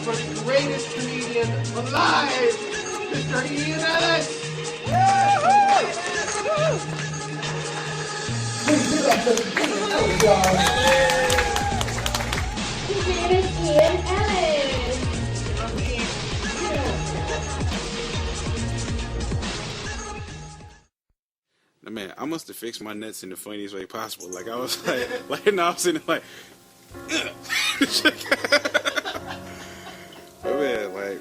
for the greatest comedian alive, Mr. Ellis. Please give up the Ellis. Man, I must have fixed my nuts in the funniest way possible. Like I was like now I'm sitting there like, but man, like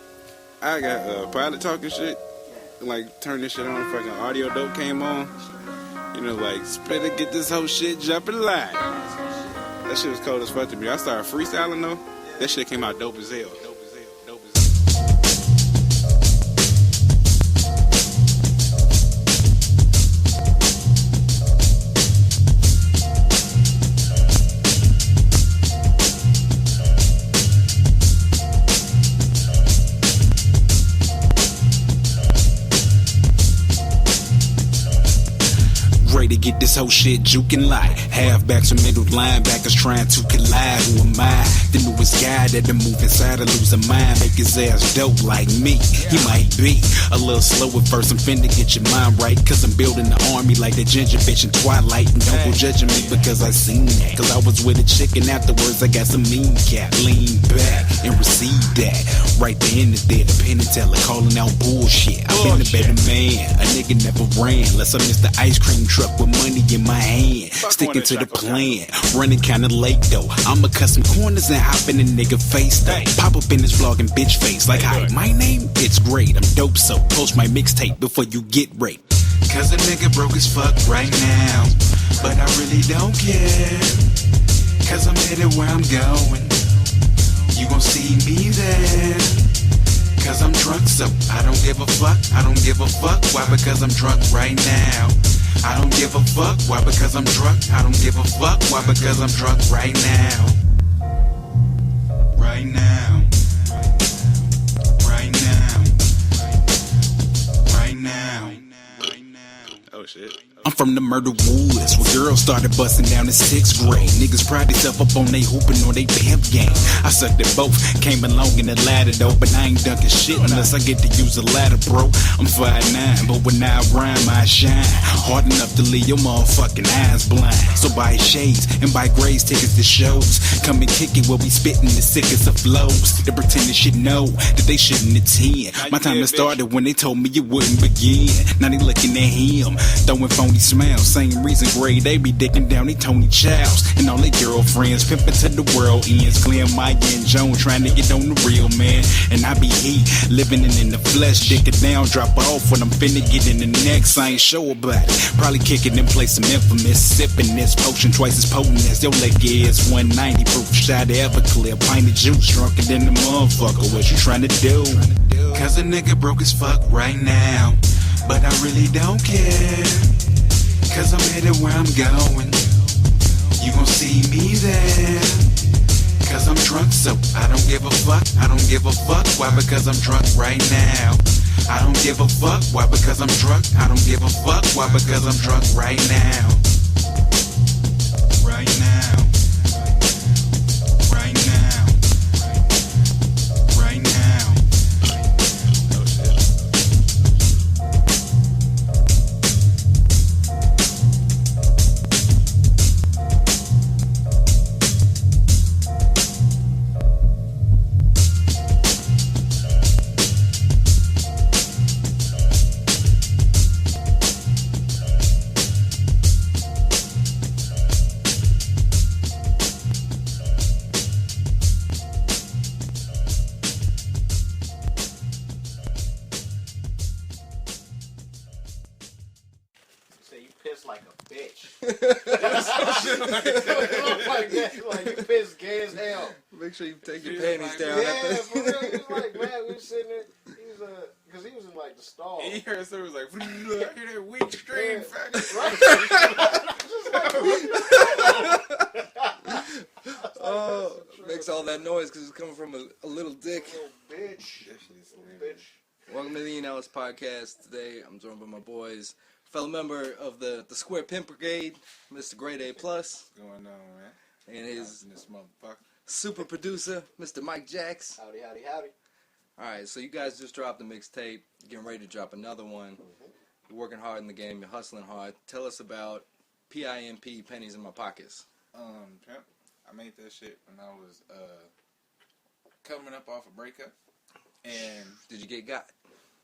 I got pilot talking shit, like turn this shit on, fucking audio dope came on, you know, like better get this whole shit jumping live. That shit was cold as fuck to me. I started freestyling though. That shit came out dope as hell. To get this whole shit juking like halfbacks and middle linebackers trying to collide. Who am I? The newest guy that'll move inside and lose a mind, make his ass dope like me. He might be a little slow at first. I'm finna get your mind right, cause I'm building the army like that ginger bitch in Twilight. And don't go judging me because I seen that, cause I was with a chick and afterwards I got some mean cat. Lean back and receive that. Right there in the theater, penny teller calling out bullshit. I've been a better man. A nigga never ran unless I missed the ice cream truck with money in my hand, sticking to the plan, running kinda late though. I'ma cut some corners and hop in a nigga face though. Pop up in this vlog and bitch face like, hi, my name? It's great, I'm dope, so post my mixtape before you get raped. Cause a nigga broke as fuck right now, but I really don't care, cause I'm headed where I'm going. You gon' see me there, cause I'm drunk, so I don't give a fuck. I don't give a fuck, why? Because I'm drunk right now. I don't give a fuck, why? Because I'm drunk. I don't give a fuck, why? Because I'm drunk right now. Right now. Right now. Right now. Oh shit. I'm from the murder woods, where girls started busting down in 6th grade. Niggas pride themselves up on they hooping or they pimp game. I sucked at both, came along in the ladder though, but I ain't dunking shit unless I get to use a ladder, bro. I'm 5'9", but when I rhyme, I shine. Hard enough to leave your motherfucking eyes blind. So buy shades and buy Gray's tickets to shows. Come and kick it where we spitting the sickest of flows. The pretenders should know that they shouldn't attend. My time started when they told me it wouldn't begin. Now they looking at him, throwing phony smiles. Same reason Gray, they be dicking down they Tony Childs and all their girlfriends, pimping to the world ends. Clear Mike and Joan trying to get on the real man, and I be he living in the flesh, dick it down, drop off when I'm finna get in the next. I ain't sure about it, probably kick it and play some infamous, sipping this potion twice as potent as your leg is. 190 proof shot ever clear, pint of juice drunker than the motherfucker. What you trying to do? Cause a nigga broke as fuck right now, but I really don't care, cause I'm headed where I'm going. You gon' see me there, cause I'm drunk, so I don't give a fuck. I don't give a fuck, why? Because I'm drunk right now. I don't give a fuck, why? Because I'm drunk. I don't give a fuck, why? Because I'm drunk right now. Right now. Right now. Right now. Oh shit. Like a bitch. Like that. Like you pissed gay as hell. Make sure you take your panties down. Yeah, for real. He was like, man, we was sitting there. He was because he was in like the stall. He heard someone was like, hear that weak stream, Oh, makes all that noise because it's coming from a little dick. Little bitch. Welcome to the Ellis podcast. Today I'm joined by my boys, fellow member of the Square Pimp Brigade, Mr. Grade A+. What's going on, man? And his this motherfucker. super producer, Mr. Mike Jaxx. Howdy, howdy, howdy. Alright, so you guys just dropped a mixtape, getting ready to drop another one. You're working hard in the game, you're hustling hard. Tell us about PIMP, Pennies in My Pockets. Pimp, I made that shit when I was coming up off a breakup. And Did you get got?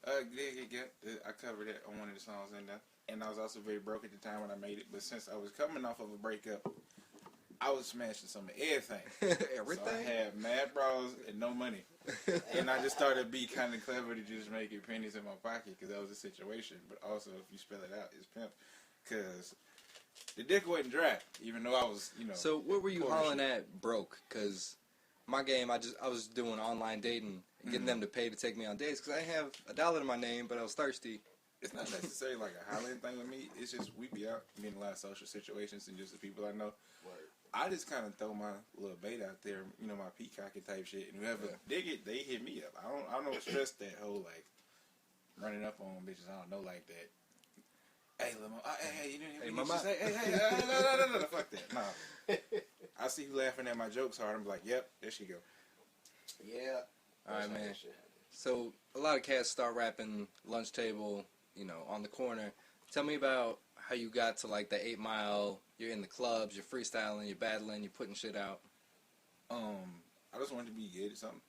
I covered it on one of the songs in there. And I was also very broke at the time when I made it. But since I was coming off of a breakup, I was smashing some of everything. Everything? So I had mad bras and no money. And I just started to be kind of clever to just make it pennies in my pocket because that was the situation. But also, if you spell it out, it's pimp. Because the dick wasn't dry, even though I was, So what were you poor hauling shit. at broke? Because my game, I was doing online dating, getting them to pay to take me on dates because I didn't have $1 to my name, but I was thirsty. It's not necessarily like a hollering thing with me. It's just we be out in a lot of social situations and just the people I know. Word. I just kind of throw my little bait out there, my peacocking type shit, and whoever dig it, they hit me up. I don't stress that whole like running up on bitches. I don't know like that. Hey, Limo, hey, you didn't hit me. Mama. Hey, no, fuck that. Nah. I see you laughing at my jokes hard. I'm like, yep, there she go. Yeah. All right, That's how man. that shit happens. So a lot of cats start rapping lunch table, on the corner. Tell me about how you got to like the 8 Mile. You're in the clubs, you're freestyling, you're battling, you're putting shit out. I just wanted to be good at something.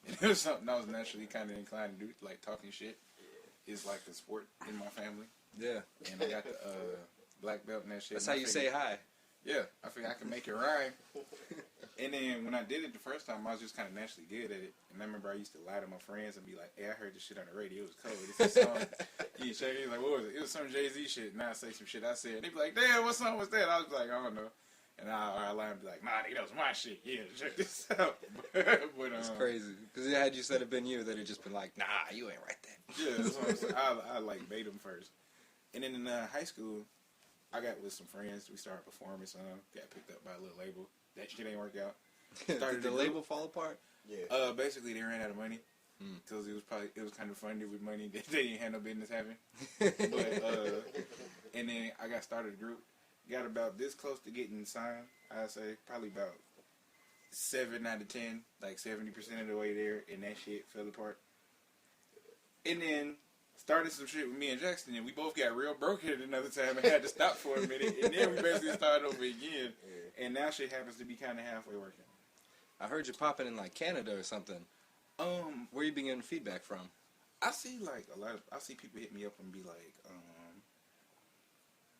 And it was something I was naturally kind of inclined to do, like talking shit. Is like a sport in my family. Yeah. And I got the black belt and that shit. That's and how you say hi. Yeah, I figured I could make it rhyme. And then when I did it the first time, I was just kind of naturally good at it. And I remember I used to lie to my friends and be like, hey, I heard this shit on the radio. It was cold. It's a song. You check it. He's like, what was it? It was some Jay-Z shit. And I say some shit I said. They'd be like, damn, what song was that? I was like, I don't know. And I lie and be like, nah, nigga, that was my shit. Yeah, check this out. But, It's crazy. Because had you said it been you, they'd have just been like, nah, you ain't right then. Yeah, that's what I'm saying. I like bait them first. And then in high school, I got with some friends. We started performing some. Got picked up by a little label. That shit ain't work out. Did the label fall apart? Yeah. Basically, they ran out of money because it was kind of funded with money that they didn't have no business having. But and then I got started a group. Got about this close to getting signed. I'd say probably about 7 out of 10, like 70% of the way there, and that shit fell apart. And then started some shit with me and Jackson, and we both got real broke at another time and had to stop for a minute, and then we basically started over again. And now shit happens to be kind of halfway working. I heard you popping in like Canada or something. Where you been getting feedback from? I see like I see people hit me up and be like,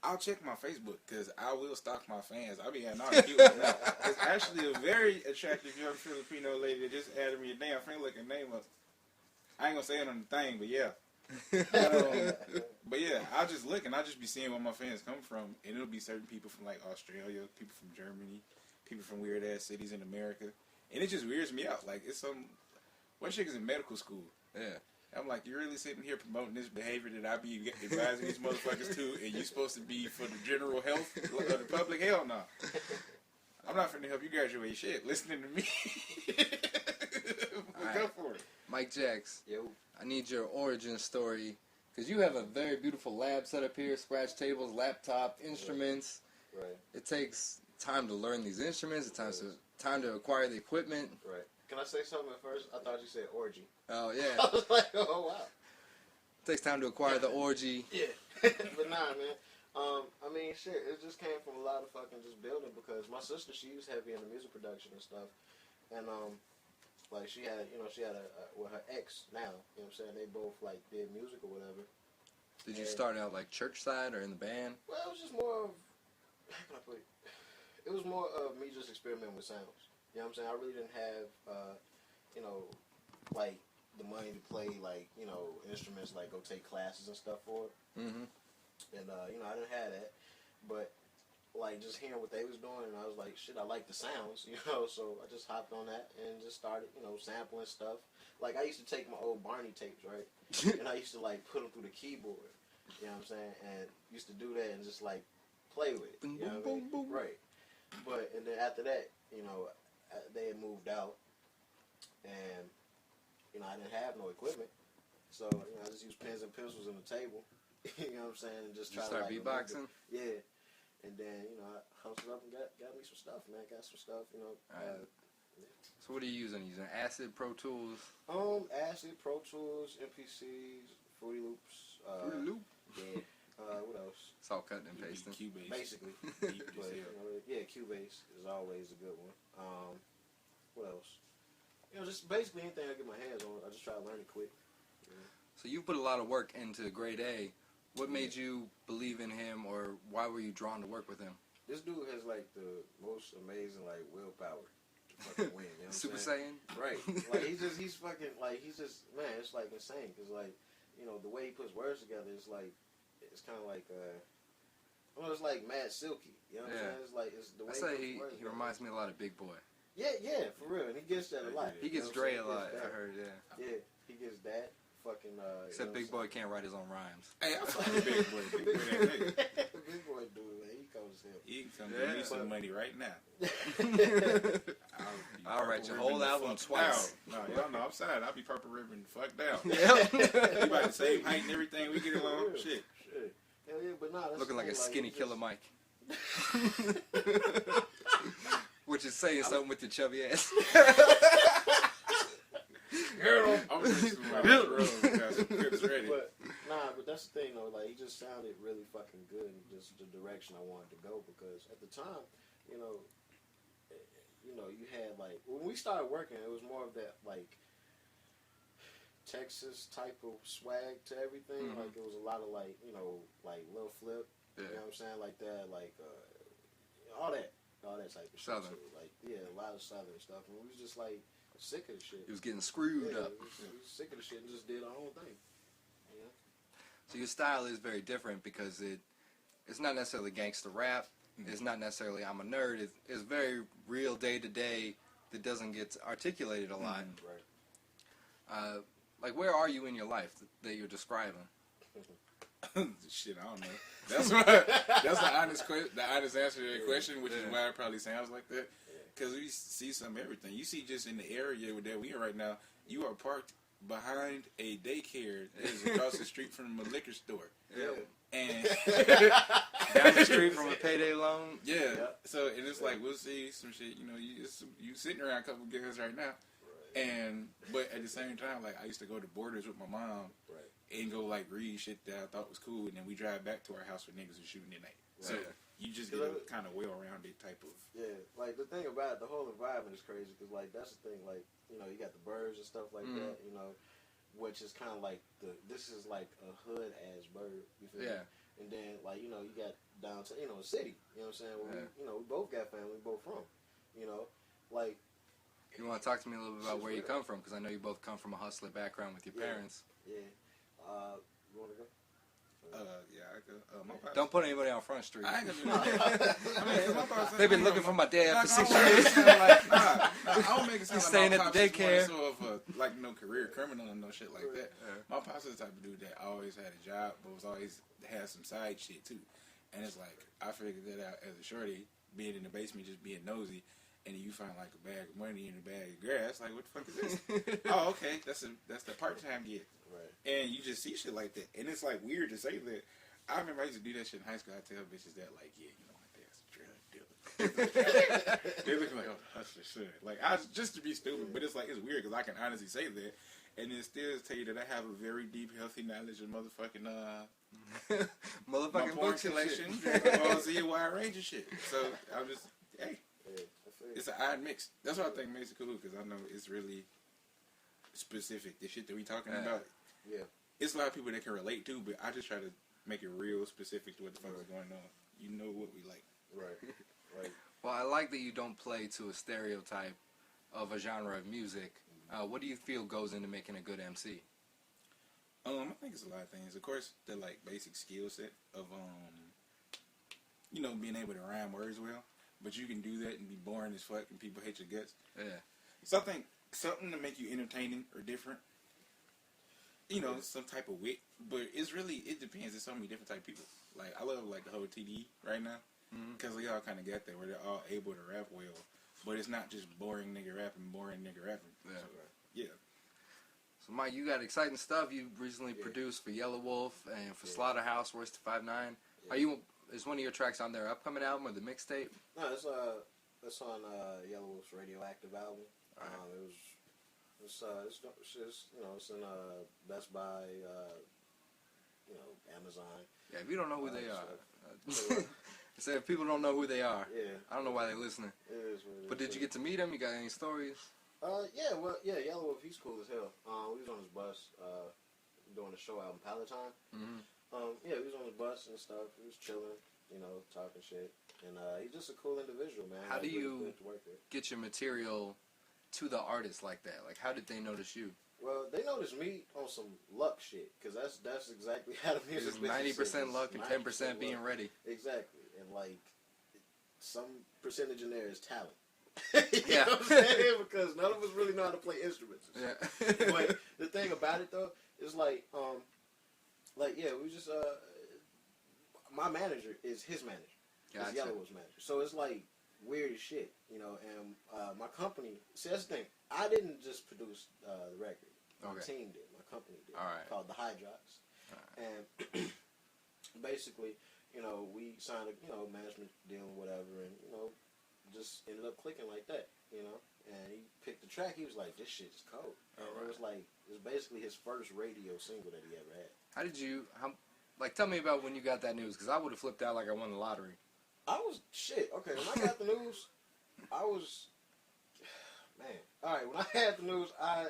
I'll check my Facebook because I will stalk my fans. I be having all the cute ones now. It's actually a very attractive young Filipino lady that just added me a damn friend looking name up. I ain't gonna say it on the thing, but yeah. But yeah, I'll just look and I'll just be seeing where my fans come from, and it'll be certain people from like Australia, people from Germany, people from weird ass cities in America, and it just weirds me out. Like it's one chick is in medical school. Yeah. I'm like, you're really sitting here promoting this behavior that I be advising these motherfuckers to, and you supposed to be for the general health of the public? Hell no. I'm not finna help you graduate shit. Listening to me. Go for it. Mike Jaxx, Yo. I need your origin story because you have a very beautiful lab set up here, scratch tables, laptop, instruments. Right. It takes time to learn these instruments. It takes time to acquire the equipment. Right. Can I say something at first? I thought you said orgy. Oh, yeah. I was like, oh, wow. It takes time to acquire the orgy. Yeah. But nah, man. I mean, shit, it just came from a lot of fucking just building because my sister, she was heavy into music production and stuff. And, like, she had with her ex now, you know what I'm saying? They both, like, did music or whatever. Did you start out, like, church side or in the band? Well, it was just more of, how can I put it? It was more of me just experimenting with sounds. You know what I'm saying? I really didn't have, like, the money to play, like, instruments, like, go take classes and stuff for it. Mm-hmm. And, I didn't have that. But, like, just hearing what they was doing, and I was like, shit, I like the sounds, so I just hopped on that and just started, sampling stuff. Like, I used to take my old Barney tapes, right? And I used to, like, put them through the keyboard, you know what I'm saying? And used to do that and just, like, play with it, you know what I mean? Right. But, and then after that, they had moved out, and, I didn't have no equipment. So, I just used pens and pencils on the table, you know what I'm saying? And just try to, start like, beatboxing? Yeah. And then, I hustled up and got me some stuff, man. Got some stuff, So what are you using? Using Acid, Pro Tools? Acid, Pro Tools, MPCs, Fruity Loops. Fruity Loop. Yeah. What else? It's all cutting and pasting. Cubase. Basically. But, Cubase is always a good one. What else? Just basically anything I get my hands on. I just try to learn it quick. So you put a lot of work into Grade A. What made you believe in him, or why were you drawn to work with him? This dude has like the most amazing willpower to fucking win. You know what Super I'm saying? Saiyan? Right. He's fucking man. It's like insane because the way he puts words together is like it's kind of like it's like Mad Silky. You know what I'm saying? It's the way I say he reminds me a lot of Big Boy. Yeah, for real. And he gets that a lot. He gets Dre a lot. I heard, Yeah, he gets that. Fucking. Except Big Boy can't write his own rhymes. Hey, I'm fucking Big Boy. Big Boy that nigga. Big Boy dude, man, he comes here. He can come give me some money right now. I'll write your whole album twice. No, y'all know I'm sad. I'll be purple ribbon fucked down. Yep. We about the same height and everything. We get along. Shit. Hell yeah, but nah, that's Looking like a skinny just... Killer Mike. Which is saying something with your chubby ass. I'm just ready. But that's the thing though. Like he just sounded really fucking good in just the direction I wanted to go because at the time, you had like when we started working, it was more of that like Texas type of swag to everything. Mm-hmm. Like it was a lot of like Lil Flip. Yeah. You know what I'm saying? Like that, like all that type of Southern. shit. Like a lot of Southern stuff. And we was just like sick of the shit. He was getting screwed up. We was sick of the shit and just did our own thing. Yeah. So your style is very different because it's not necessarily gangster rap. Mm-hmm. It's not necessarily I'm a nerd. It's very real day to day that doesn't get articulated a lot. Right. Like where are you in your life that you're describing? Shit, I don't know. That's the honest answer to that question, which is why it probably sounds like that. Because we see some everything. You see just in the area that we in right now, you are parked behind a daycare that is across the street from a liquor store. Yeah. And down the street from a payday loan. Yeah. So and it's like we'll see some shit. You sitting around a couple of guys right now, but at the same time, like I used to go to Borders with my mom, and go like read shit that I thought was cool, and then we drive back to our house where niggas are shooting at night. So you just get a kind of well-rounded type of. Yeah, like the thing about it, the whole environment is crazy because like that's the thing, like you got the birds and stuff like that, which is kind of like this is like a hood ass bird. You feel me? And then like you got downtown, the city. You know what I'm saying? Where we both got family, we both from. Like. You want to talk to me a little bit about where you come from? Because I know you both come from a hustler background with your parents. Yeah. You want to go? I go. My pops, don't put anybody on Front Street. I ain't gonna do that. They've been looking for my dad for 6 years. years. I don't make it sound He's like staying my at pops the is daycare. more so of no career criminal and no shit like that. My pops is the type of dude that always had a job, but was always had some side shit too. And it's like I figured that out as a shorty, being in the basement, just being nosy. And you find like a bag of money in a bag of grass. Like, what the fuck is this? Oh, okay, that's the part-time gig. Right. And you just see shit like that, and it's like weird to say that. I remember I used to do that shit in high school. I tell bitches that like, my dad's a drug dealer. They're looking like, oh, hustler, son. Like, just to be stupid, but it's like it's weird because I can honestly say that, and then still tell you that I have a very deep, healthy knowledge of motherfucking motherfucking books collection, Dragon Ball Z, and wide range of shit. So I'm just hey. It's an odd mix. That's what I think makes it cool because I know it's really specific. The shit that we talking about. Yeah. It's a lot of people that can relate to, but I just try to make it real specific to what the fuck is going on. You know what we like. Right. Well, I like that you don't play to a stereotype of a genre of music. What do you feel goes into making a good MC? I think it's a lot of things. Of course, the like basic skill set of being able to rhyme words well. But you can do that and be boring as fuck and people hate your guts. Yeah. So I think something to make you entertaining or different. Some type of wit. But it depends. There's so many different type of people. Like, I love like the whole TD right now. Because we all kind of get there where they're all able to rap well. But it's not just boring nigga rapping. Yeah. So Mike, you got exciting stuff. You recently produced for Yellow Wolf and for Slaughterhouse, Royce da 5'9". Is one of your tracks on their upcoming album or the mixtape? No, it's It's on Yellow Wolf's Radioactive album. Right. It's you know, it's in Best Buy, you know, Amazon. Yeah, if you don't know who they are, So, so if people don't know who they are, yeah, I don't know why they're listening. it is what it is. But did you get to meet him? You got any stories? Yeah, Yellow Wolf, he's cool as hell. We was on his bus, doing a show out in Palatine. Mm-hmm. Yeah, we was on his bus and stuff. We was chilling, you know, talking shit. And he's just a cool individual, man. How do really you good to work with. get your material to the artist like that? Like, how did they notice you? Well, they noticed me on some luck shit, because that's exactly how the music It's 90% luck and 10% 90% being luck. ready. Exactly. And, like, some percentage in there is talent. Yeah. Know what I'm saying? Because none of us really know how to play instruments. Yeah. But the thing about it, though, is yeah, we just, my manager is his manager. Gotcha. It's Yellow Wolf's manager. So it's, like, weird as shit, you know, and my company, see, that's the thing. I didn't just produce the record. My team did. My company did. All right. Called The Hydrox. Right. And basically, you know, we signed a, you know, management deal and whatever, and, you know, just ended up clicking like that, you know. And he picked the track. He was like, this shit is cold. And it was like, it was basically his first radio single that he ever had. Tell me about when you got that news, because I would have flipped out like I won the lottery. Okay, when I got the news, I was, man. All right, when I had the news, I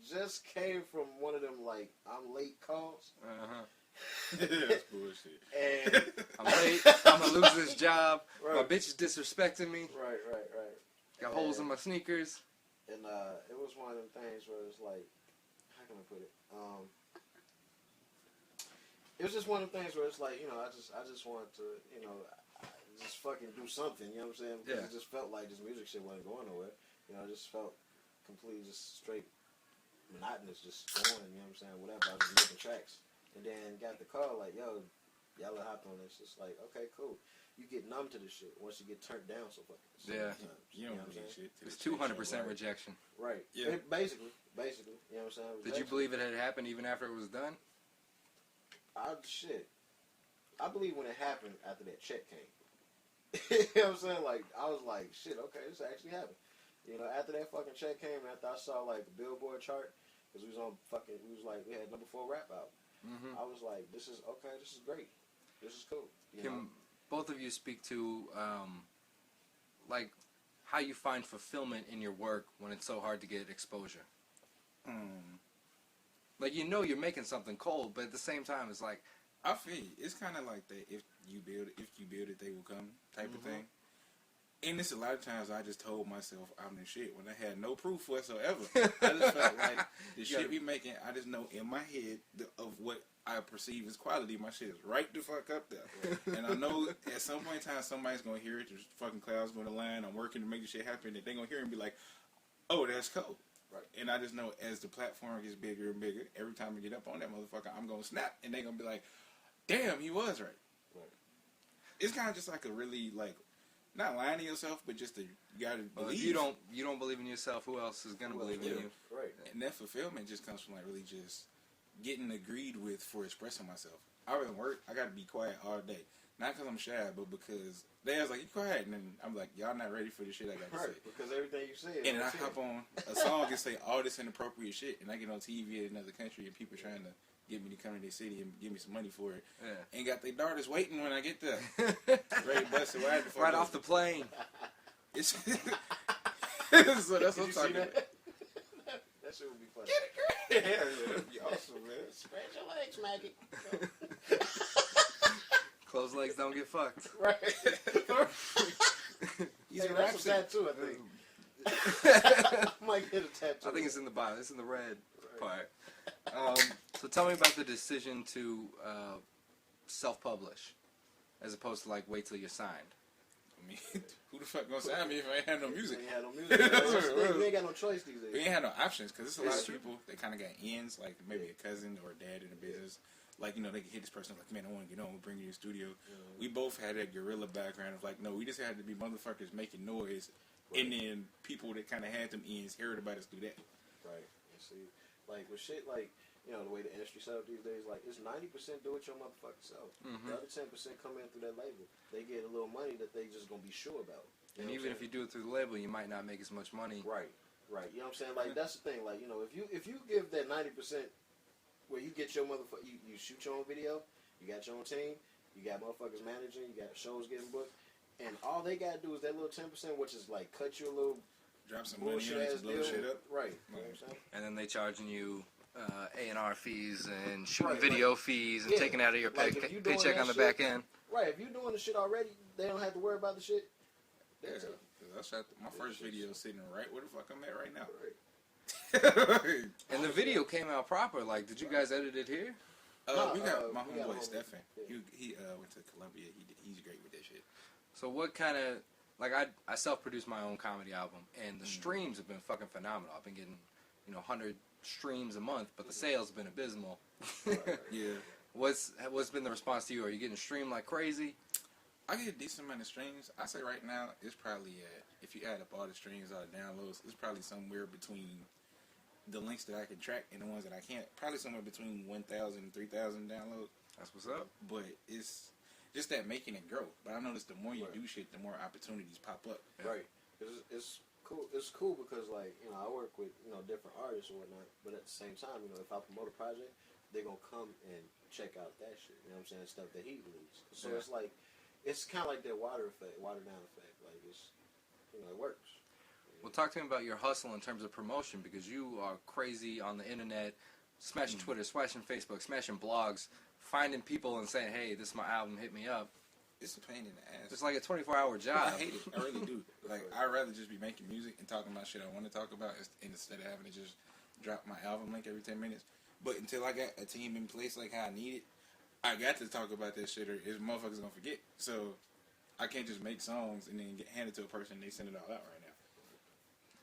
just came from one of them, like, I'm late calls. Uh-huh. That's bullshit. And I'm late. I'm going to lose this job. Right. My bitch is disrespecting me. Right. Got holes in my sneakers. And it was one of them things where it's like, how can I put it? It was just one of the things where it's like, you know, I just wanted to, you know, just fucking do something, you know what I'm saying? Because it just felt like this music shit wasn't going nowhere. You know, it just felt completely just straight monotonous, just going, you know what I'm saying? Whatever, I was just making tracks. And then got the call like, yo, y'all hopped on this. It's like, okay, cool. You get numb to this shit once you get turned down so many times. You don't believe shit. It's 200% rejection. Right. Yeah. Basically, you know what I'm saying? Did you believe it had happened even after it was done? I believe when it happened after that check came. You know what I'm saying? Like, I was like, shit, okay, this actually happened. You know, after that fucking check came, after I saw, like, the Billboard chart, because we had number 4 rap album. Mm-hmm. I was like, this is great. This is cool. Can both of you speak to, like, how you find fulfillment in your work when it's so hard to get exposure? Like, you know you're making something cold, but at the same time, it's like, I feel you. It's kind of like that. If you build it, they will come type of thing. And it's a lot of times I just told myself I'm the shit when I had no proof whatsoever. I just felt like the shit we making, I just know in my head of what I perceive as quality. My shit is right the fuck up there. And I know at some point in time somebody's going to hear it. There's fucking clouds going to line. I'm working to make this shit happen. And they're going to hear it and be like, oh, that's cool. Right. And I just know as the platform gets bigger and bigger, every time I get up on that motherfucker, I'm going to snap. And they're going to be like, damn, he was right. It's kind of just like a really, like, not lying to yourself, but just you gotta believe. If you don't believe in yourself, who else is gonna believe in you? Right. And that fulfillment just comes from like really just getting agreed with for expressing myself. I really work. I gotta be quiet all day, not because I'm shy, but because they was like, "You quiet," and then I'm like, "Y'all not ready for the shit I got to say." Because everything you say. And then I hop on a song and say all this inappropriate shit, and I get on TV in another country, and people trying to get me to come to their city and give me some money for it. Yeah. And got their daughters waiting when I get there. Ready to bust it right off the plane. It's so that's what I'm talking about. That shit would be funny. Get it, girl. Yeah, that'd be awesome, man. Spread your legs, Maggie. Closed legs don't get fucked. Right. He's that's a tattoo, I think. I might get a tattoo. I think it's in the bottom. It's in the red part. So tell me about the decision to self-publish as opposed to like wait till you're signed. I mean, who the fuck gonna sign me if I ain't had no music? You ain't had no music. You ain't got no choice these days. We ain't had no options because there's a lot of people that kind of got ends, like maybe a cousin or a dad in the business. Like, you know, they can hit this person like, man, I want to get on, we'll bring you to the studio. Mm-hmm. We both had that guerrilla background of like, no, we just had to be motherfuckers making noise, and then people that kind of had them ends heard about us through that. Right. You see, like with shit like, you know, the way the industry set up these days, like it's 90% do it your motherfucking self. Mm-hmm. The other 10% come in through that label. They get a little money that they just gonna be sure about. And even if you do it through the label, you might not make as much money. Right. You know what I'm saying? Like, that's the thing. Like, you know, if you give that 90% where you get your motherfucker, you shoot your own video, you got your own team, you got motherfuckers managing, you got shows getting booked, and all they gotta do is that little 10%, which is like cut you a little, drop some money on it to blow shit up. Right. You know what I'm saying? And then they charging you A&R fees and shooting video fees and taking out of your paycheck on the back end. Right. If you're doing the shit already, they don't have to worry about the shit. Yeah. I shot my first video sitting right where the fuck I'm at right now. Right. And the video came out proper. Like, did you guys edit it here? We got my homeboy Stefan. Yeah. He went to Columbia. He's great with that shit. So what kind of, like, I self-produced my own comedy album, and the streams have been fucking phenomenal. I've been getting, 100 streams a month, but the sales have been abysmal. Yeah. What's been the response to you? Are you getting streamed like crazy? I get a decent amount of streams. I say right now, it's probably if you add up all the streams, all the downloads, it's probably somewhere between the links that I can track and the ones that I can't. Probably somewhere between 1,000 and 3,000 downloads. That's what's up. But it's just that making it grow. But I notice the more you do shit, the more opportunities pop up. Right. It's cool. It's cool because, like, I work with different artists and whatnot. But at the same time, if I promote a project, they're gonna come and check out that shit. You know what I'm saying? Stuff that he released. So it's like. It's kind of like that water down effect. Like, it's, it works. Well, talk to me about your hustle in terms of promotion, because you are crazy on the internet, smashing Twitter, smashing Facebook, smashing blogs, finding people and saying, hey, this is my album, hit me up. It's a pain in the ass. It's like a 24-hour job. I hate it. I really do. Like, I'd rather just be making music and talking about shit I want to talk about instead of having to just drop my album link every 10 minutes. But until I got a team in place like how I need it, I got to talk about that shit or is motherfuckers gonna forget. So I can't just make songs and then get handed to a person and they send it all out right now.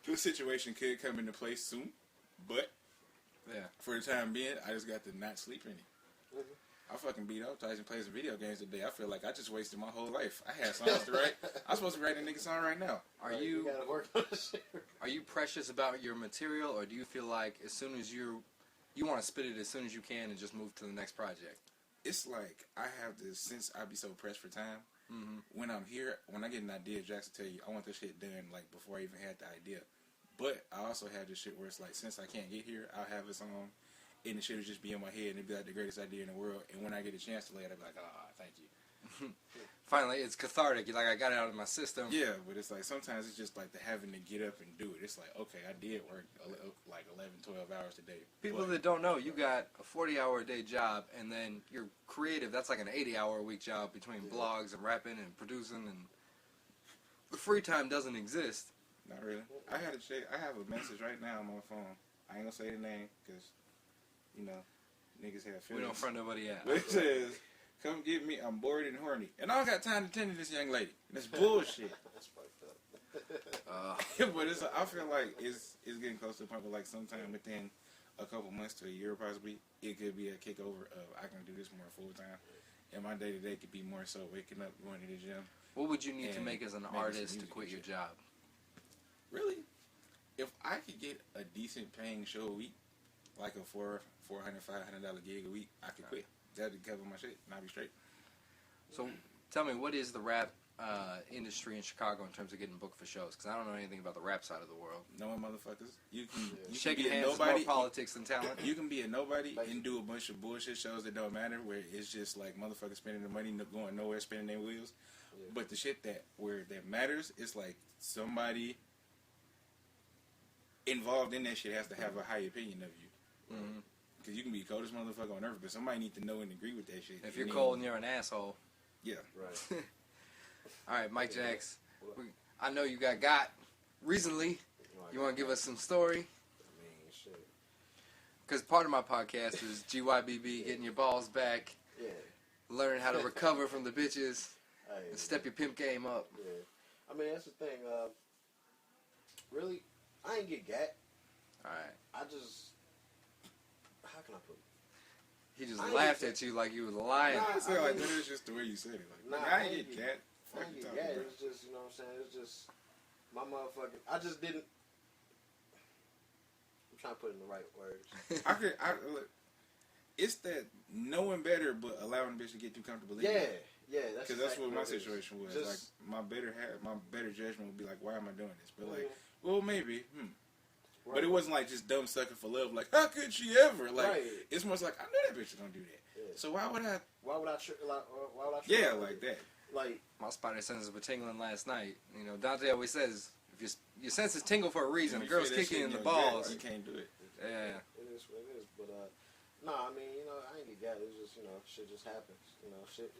This situation could come into place soon, but for the time being, I just got to not sleep in it. I fucking beat up Tyson plays some video games today. I feel like I just wasted my whole life. I had songs to write. I'm supposed to be writing a nigga song right now. You gotta work on this shit. Are you precious about your material, or do you feel like as soon as you want to spit it as soon as you can and just move to the next project? It's like I have this, since I be so pressed for time, when I'm here, when I get an idea, Jaxx will tell you, I want this shit done like before I even had the idea. But I also have this shit where it's like, since I can't get here, I'll have a song and the shit will just be in my head and it'll be like the greatest idea in the world. And when I get a chance to lay it, I'll be like, thank you. Finally, it's cathartic. Like, I got it out of my system. Yeah, but it's like sometimes it's just like the having to get up and do it. It's like, okay, I did work like 11, 12 hours today. People that don't know, you got a 40-hour-a-day job, and then you're creative. That's like an 80-hour-a-week job between blogs and rapping and producing, and the free time doesn't exist. Not really. I have a message right now on my phone. I ain't gonna say the name because, niggas have feelings. We don't front nobody out. But it says, come get me, I'm bored and horny. And I don't got time to tend to this young lady. That's bullshit. That's fucked up. But I feel like it's getting close to the point where, like, sometime within a couple months to a year possibly, it could be a kickover of I can do this more full time. And my day-to-day could be more so waking up, going to the gym. What would you need to make as an artist to quit your job? Really? If I could get a decent paying show a week, like a $400, $500 gig a week, I could quit. That'd cover my shit, and I'd be straight. So, tell me, what is the rap industry in Chicago in terms of getting booked for shows? Because I don't know anything about the rap side of the world. Knowing motherfuckers, you can shaking be a hands nobody. Is more politics than talent. You can be a nobody and do a bunch of bullshit shows that don't matter, where it's just like motherfuckers spending the money, going nowhere, spinning their wheels. Yeah. But the shit that matters, it's like somebody involved in that shit has to have a high opinion of you. Because you can be the coldest motherfucker on earth, but somebody need to know and agree with that shit. If you're cold and you're an asshole. Yeah. Right. All right, Mike Jaxx. I know you got recently. You want to give us some story? I mean, shit. Because part of my podcast is GYBB, getting your balls back. Yeah. Learn how to recover from the bitches. Hey, and step your pimp game up. Yeah. I mean, that's the thing. Really, I ain't get gat. All right. I just... How can I put it? He just laughed at you like you was lying. Nah, it's like that is just the way you said it. Like, I ain't get cat. I ain't get gat. It's just, you know what I'm saying? It's just my motherfucking... I just didn't... I'm trying to put it in the right words. Look, it's that knowing better but allowing the bitch to get too comfortable in Yeah. Yeah, because that's what my situation was. Like my better judgment would be like, why am I doing this? But like, well, maybe. Right. But it wasn't like just dumb sucking for love. Like, how could she ever? Like, it's more like I know that bitch is gonna do that. Yeah. So why would I? Yeah, like that. Like my spider senses were tingling last night. You know, Dante always says if your senses tingle for a reason. A girl's kicking you in the balls. You can't do it. Yeah. It is what it is. But I mean, you know, I ain't get got it. It's just, you know, shit just happens. You know, shit.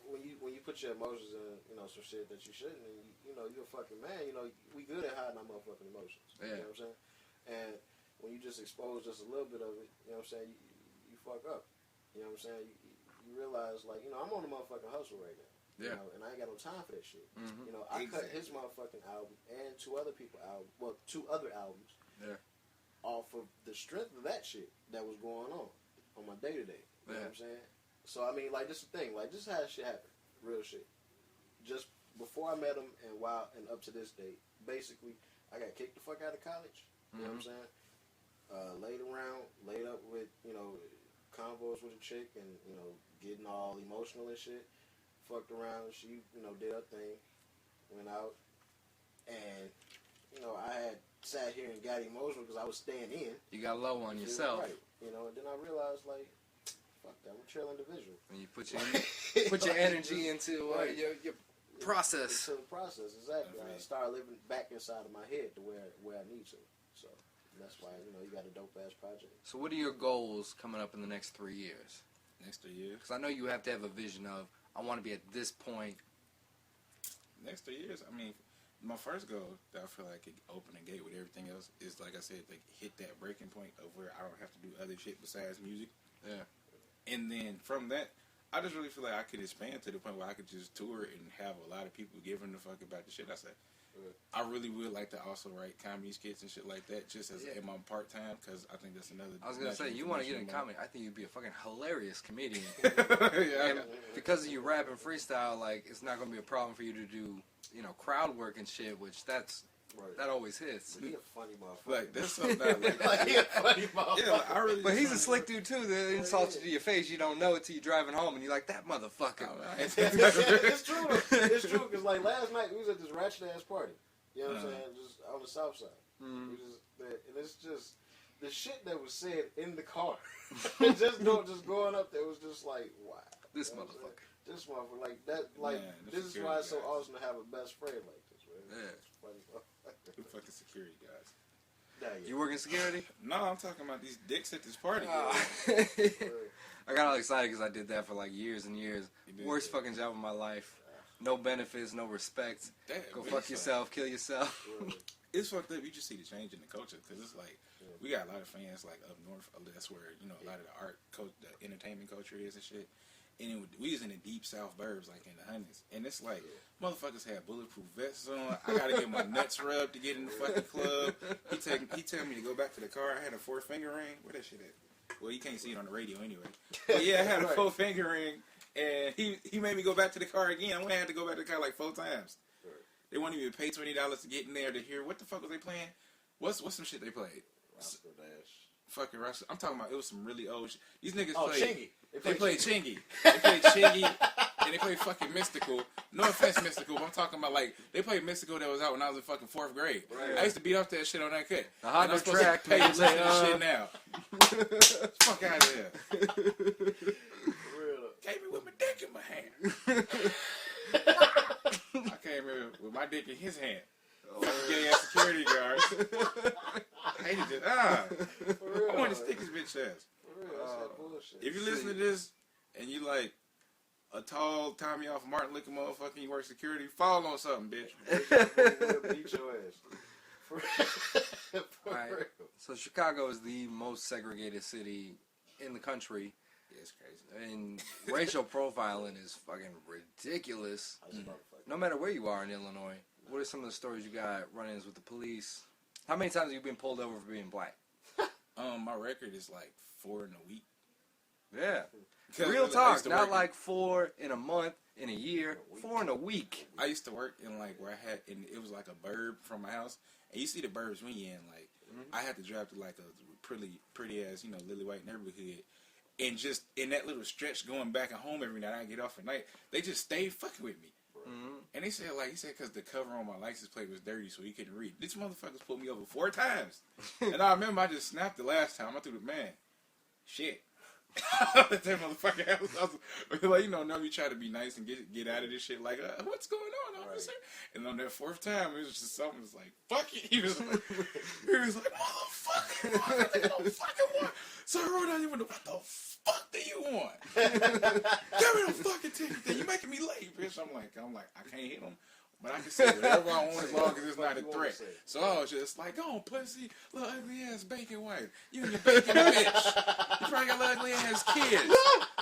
When you put your emotions in, you know, some shit that you shouldn't, and you know, you're a fucking man. You know, we good at hiding our motherfucking emotions. Yeah. You know what I'm saying? And when you just expose just a little bit of it, you know what I'm saying, you fuck up. You know what I'm saying? You realize, like, you know, I'm on the motherfucking hustle right now. Yeah. You know, and I ain't got no time for that shit. Mm-hmm. You know, I cut his motherfucking album and two other albums. Yeah. Off of the strength of that shit that was going on my day to day. You know what I'm saying? So I mean, like, this is the thing. Like, this is how shit happened. Real shit. Just before I met him and up to this date, basically, I got kicked the fuck out of college. You know what I'm saying? Laid up with, you know, convos with a chick and, you know, getting all emotional and shit. Fucked around. She, you know, did her thing. Went out. And, you know, I had sat here and got emotional because I was staying in. You got low on yourself. Right. You know, and then I realized, like, fuck that, I'm a chill individual. And you put your energy into your process. Into the process, exactly. I started living back inside of my head to where I need to. So that's why, you know, you got a dope ass project. So what are your goals coming up in the next 3 years? Next 3 years? Because I know you have to have a vision of, I want to be at this point. Next 3 years, I mean, my first goal that I feel like could open a gate with everything else is, like I said, like hit that breaking point of where I don't have to do other shit besides music. Yeah. And then from that, I just really feel like I could expand to the point where I could just tour and have a lot of people giving a fuck about the shit I say. I really would like to also write comedy skits and shit like that, just as in my part time, because I think that's another. I was gonna say, you want to get in comedy? I think you'd be a fucking hilarious comedian. Yeah. And because of you rap and freestyle, like, it's not gonna be a problem for you to do, you know, crowd work and shit, which that always hits. He a funny motherfucker. Like, that's something I like. Like, he a funny motherfucker. Yeah, like, I really. But he's a slick dude too. That insults you to your face. You don't know it till you're driving home, and you're like, that motherfucker. It's true. It's true. Cause like last night we was at this ratchet ass party. You know what I'm saying? Just on the south side. We just and it's just the shit that was said in the car. just going up there was just like, wow. This motherfucker. This motherfucker, like that, like man, this is why it's so awesome to have a best friend like this, man. Yeah. Who fucking security guys? You working security? No, I'm talking about these dicks at this party. I got all excited because I did that for like years and years. Worst fucking job of my life. No benefits, no respect. Damn, go fuck yourself, kill yourself. It's fucked up. You just see the change in the culture because it's like we got a lot of fans like up north. That's where, you know, a lot of the art, the entertainment culture is and shit. And we was in the deep south burbs, like in the hundreds. And it's like, motherfuckers had bulletproof vests on. I gotta get my nuts rubbed to get in the fucking club. He tell me to go back to the car. I had a 4-finger ring. Where that shit at? Well, you can't see it on the radio anyway. But yeah, I had a 4-finger ring. And he made me go back to the car again. I went and had to go back to the car like 4 times. They wouldn't even pay $20 to get in there to hear what the fuck was they playing. What's some shit they played? Roscoe Dash. Fucking Roscoe. I'm talking about it was some really old shit. These niggas played Chingy. They played Chingy. They played Chingy. And they played fucking Mystical. No offense, Mystical, but I'm talking about like they played Mystical that was out when I was in fucking 4th grade. Right. I used to beat off that shit on that cut. The hot track. Pay you listen to this shit now. Fuck out of here. Came in with my dick in my hand. I came in with my dick in his hand. Getting at security guards. I hated it. I want to stick his bitch ass. If you listen to this and you like a tall Tommy off Martin looking motherfucker and you work security, fall on something, bitch. Beat your ass. Right. So Chicago is the most segregated city in the country. Yeah, it's crazy. And racial profiling is fucking ridiculous. No matter where you are in Illinois. What are some of the stories you got run-ins with the police? How many times have you been pulled over for being black? My record is like 4 in a week. Yeah. Real talk. Not like 4 in a month, in a year. 4 in a week. I used to work in like where I had, and it was like a burb from my house. And you see the burbs when you're in, like, I had to drive to like a pretty ass, you know, lily white neighborhood. And just in that little stretch going back and home every night, I get off at night, they just stayed fucking with me. Mm-hmm. And they said, like, he said, because the cover on my license plate was dirty, so he couldn't read. These motherfuckers pulled me over 4 times. And I remember I just snapped the last time. I threw the man. Shit. That motherfucker I was like, you know, now you try to be nice and get out of this shit. Like, what's going on, officer? Right. And on that 4th time, it was just something was like, fuck it. He was like, motherfucker, I think I don't fucking want. So I wrote down your window, what the fuck do you want? Give me the fucking ticket. Then you making me late, bitch. I'm like, I can't hit him. But I can say whatever I want as long as it's not a threat. So I was just like, go on, pussy, little ugly ass bacon wife. You and your bacon bitch. You probably got little ugly ass kids.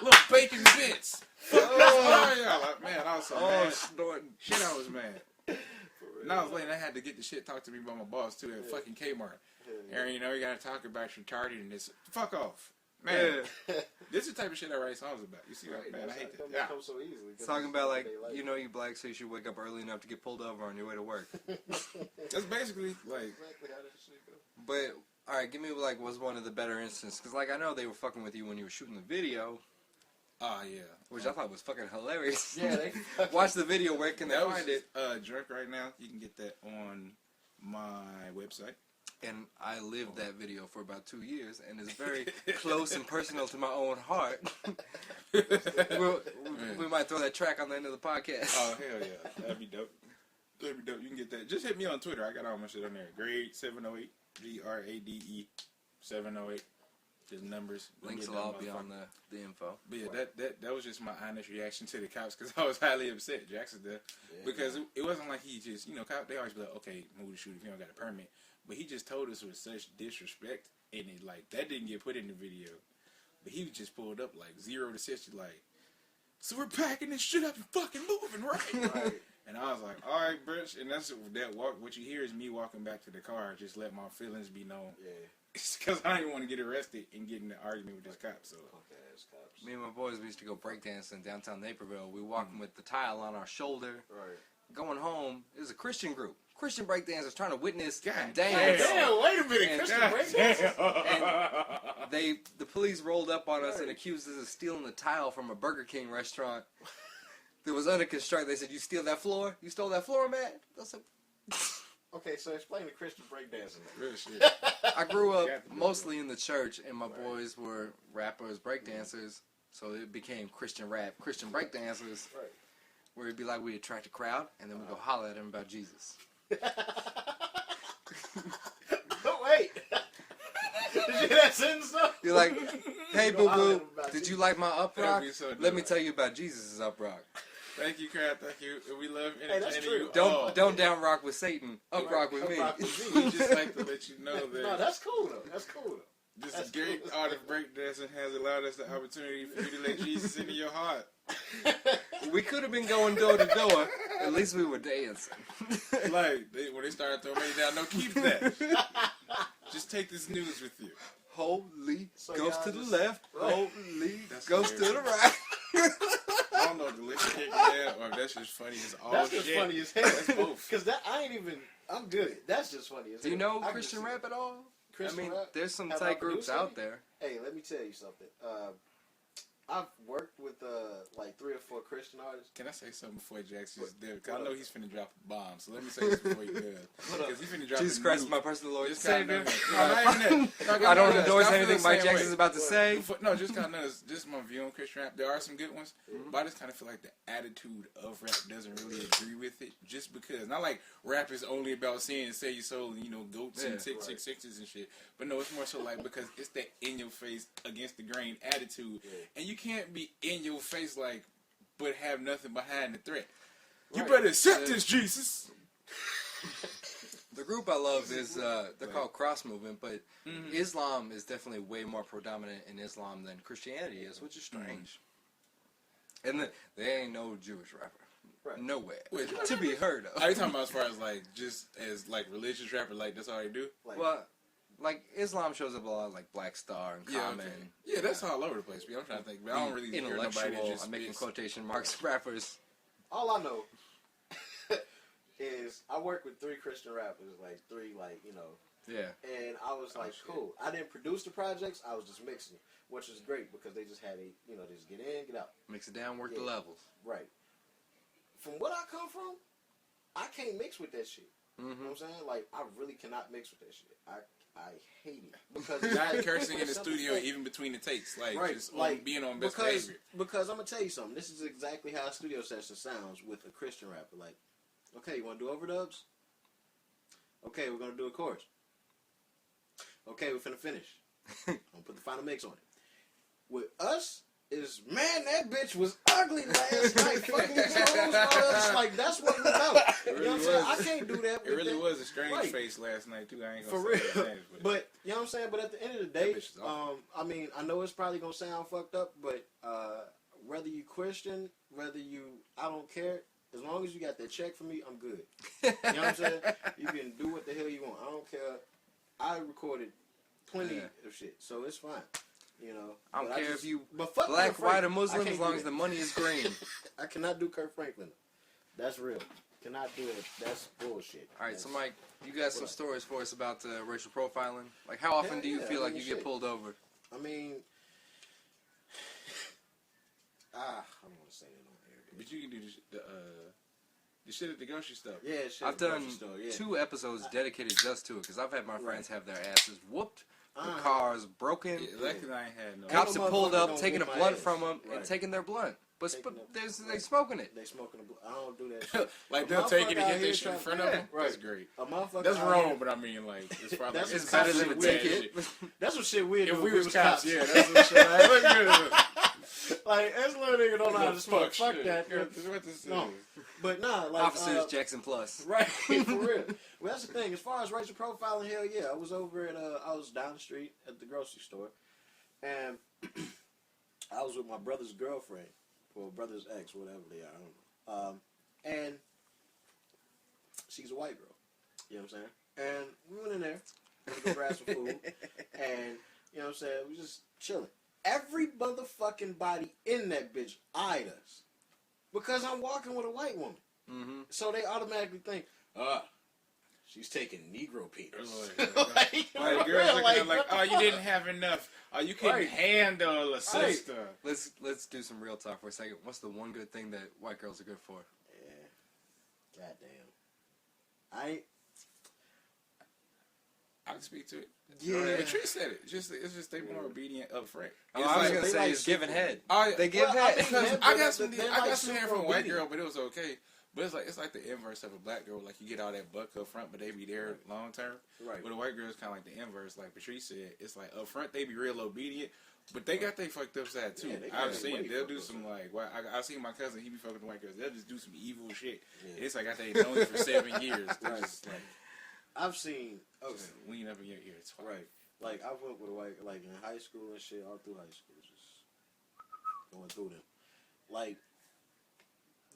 Little bacon bits. Fuck y'all. Like, man, I was so mad. Shit, I was mad. And I was late and I had to get the shit talked to me by my boss too at fucking Kmart. Aaron, you know, you gotta talk about retardedness. Fuck off. Man, this is the type of shit I write songs about. You see, right, man, I hate that. Yeah. So easily, talking about like, you know, you black, so you should wake up early enough to get pulled over on your way to work. That's basically like. Exactly how that shit go. But all right, give me like what's one of the better instances? Because like I know they were fucking with you when you were shooting the video. Oh yeah, which I thought was fucking hilarious. Yeah, they watch the video. Where can they find it? Drunk right now. You can get that on my website. And I lived that video for about 2 years, and it's very close and personal to my own heart. we might throw that track on the end of the podcast. Oh, hell yeah. That'd be dope. That'd be dope. You can get that. Just hit me on Twitter. I got all my shit on there. Grade 708. GRADE 708. Just numbers. Links will all be on the info. But yeah, that was just my honest reaction to the cops because I was highly upset. Jackson did. Because it wasn't like he just, you know, cops, they always be like, okay, move to shoot if you don't got a permit. But he just told us with such disrespect, and it, like, that didn't get put in the video. But he just pulled up, like, 0 to 60, like, so we're packing this shit up and fucking moving, right? And I was like, all right, bitch. And that's that walk. What you hear is me walking back to the car, just let my feelings be known. Yeah. It's because I didn't want to get arrested and get in an argument with this cop. So. Cops. Me and my boys, we used to go breakdancing in downtown Naperville. We walking with the tile on our shoulder. Right. Going home, it was a Christian group. Christian breakdancers trying to witness and dance. dance. Damn, wait a minute, Christian breakdancers? And the police rolled up on us and accused us of stealing the tile from a Burger King restaurant that was under construction. They said, you steal that floor? You stole that floor, man? I said, okay, so explain the Christian breakdancing. Real shit. I grew up mostly in the church, and my boys were rappers, breakdancers, so it became Christian rap, Christian breakdancers. Right. Where it'd be like we attract a crowd, and then we go holler at them about Jesus. Oh, wait. Did you hear that sentence, though? You're like, hey, boo-boo, did you like my up rock? So Let me tell you about Jesus' up rock. Thank you, Crab. Thank you. We love that's true. you. Don't down rock with Satan. Up rock with me. We just like to let you know that. No, that's cool, though. That's cool, though. This great art of breakdancing has allowed us the opportunity for you to let Jesus into your heart. We could have been going door to door. At least we were dancing. Like, when they started throwing money down, no, keep that. Just take this news with you. Holy so goes to the left. Right. Holy goes to the right. I don't know if the lips kick in or if that's just funny as all that's shit. That's just funny as hell. That's both. Because I'm good. That's just funny as hell. Do you know Christian rap at all? Christian rap? There's some tight groups out there. Hey, let me tell you something. I've worked with like 3 or 4 Christian artists. Can I say something before Jaxx is there? Because I know he's finna drop a bomb. So let me say this before he does. Because he's finna drop Jesus Christ, my personal Lord and Savior. I don't endorse anything Mike Jaxx is about to say. No, just kind of just my view on Christian rap. There are some good ones, but I just kind of feel like the attitude of rap doesn't really agree with it. Just because, not like rap is only about saying "save your soul" and goats and 666s and shit. But no, it's more so like because it's that in your face, against the grain attitude, and you can't be in your face like, but have nothing behind the threat. You better accept this, Jesus. The group I love is they're called Cross Movement, but Islam is definitely way more predominant in Islam than Christianity is, which is strange. And they ain't no Jewish rapper, nowhere to be heard of. Are you talking about as far as like just as like religious rapper, like that's all they do? Well, like Islam shows up a lot, like Black Star and Common. Yeah, that's all over the place. I'm trying to think, but I don't really hear nobody that just I'm making quotation marks rappers. All I know is I work with 3 Christian rappers, like 3, like Yeah. And I was like, cool. I didn't produce the projects. I was just mixing it, which is great because they just had they just get in, get out. Mix it down, work the levels. Right. From what I come from, I can't mix with that shit. Mm-hmm. You know what I'm saying? Like, I really cannot mix with that shit. I hate it. Because not cursing in the studio even between the takes. Like, just being on best behavior. Because I'm going to tell you something. This is exactly how a studio session sounds with a Christian rapper. Like, okay, you want to do overdubs? Okay, we're going to do a chorus. Okay, we're finna finish. I'm going to put the final mix on it. With us, is, man, that bitch was ugly last night. Fucking Jones, like, that's what we know. You know what I'm saying? I can't do that. It really was a strange face last night, too. I ain't gonna say real. Names, but, you know what I'm saying? But at the end of the day, I mean, I know it's probably going to sound fucked up, but whether you Christian, whether you, I don't care. As long as you got that check for me, I'm good. You know what I'm saying? You can do what the hell you want. I don't care. I recorded plenty of shit, so it's fine. You know, I don't care if you black, Kurt white, or Muslim, as long as the money is green. I cannot do Kurt Franklin. That's real. Cannot do it. That's bullshit. All right, so Mike, you got some stories for us about racial profiling. Like, how often do you feel like you get pulled over? I mean, I don't want to say that on air. But you can do the shit at the grocery store. Yeah, shit. I've done 2 episodes dedicated just to it because I've had my friends have their asses whooped. The car's broken. Yeah, luckily I ain't had no. Cops have pulled up, taking a blunt from them, and taking their blunt. But they smoking it. They smoking a blunt. I don't do that shit. Like, they'll take it and get their shit in front of them? Right. That's great. A motherfucker That's wrong, but I mean, like, it's probably... It's better than a ticket. That's what shit weird. If we was cops, yeah, that's what shit... Like, look good. Like, this little nigga don't know how to smoke. Fuck that. No. But nah, like... Officers Jackson Plus. Right, for real. Well, that's the thing. As far as racial profiling, hell yeah. I was over at... I was down the street at the grocery store. And I was with my brother's girlfriend. Or brother's ex, whatever they are. I don't know. And she's a white girl. You know what I'm saying? And we went in there. To go grab some food. And, you know what I'm saying? We just chilling. Every motherfucking body in that bitch eyed us. Because I'm walking with a white woman. Mm-hmm. So they automatically think, she's taking Negro penis. Like, girls looking like, oh, you didn't have enough. Oh, you couldn't handle a sister. Let's do some real talk for a second. What's the one good thing that white girls are good for? Yeah. Goddamn. I can speak to it. Yeah. But Tree said it. It's just they more obedient up front. I was gonna say it's giving head. They give head. I got some hair from a white girl, but it was okay. But it's like the inverse of a black girl. Like, you get all that buck up front, but they be there long term. Right. But a white girl is kind of like the inverse. Like Patrice said, it's like up front they be real obedient, but they got they fucked up side too. Yeah, I've seen it. They'll do some like. I seen my cousin. He be fucking white girls. They'll just do some evil shit. Yeah. It's like I think known you for 7 years. Right. Just like, I've seen. Okay. Just lean up in your ear. It's fine. Right. Like, I went with a white, like, in high school and shit, all through high school, just going through them. Like,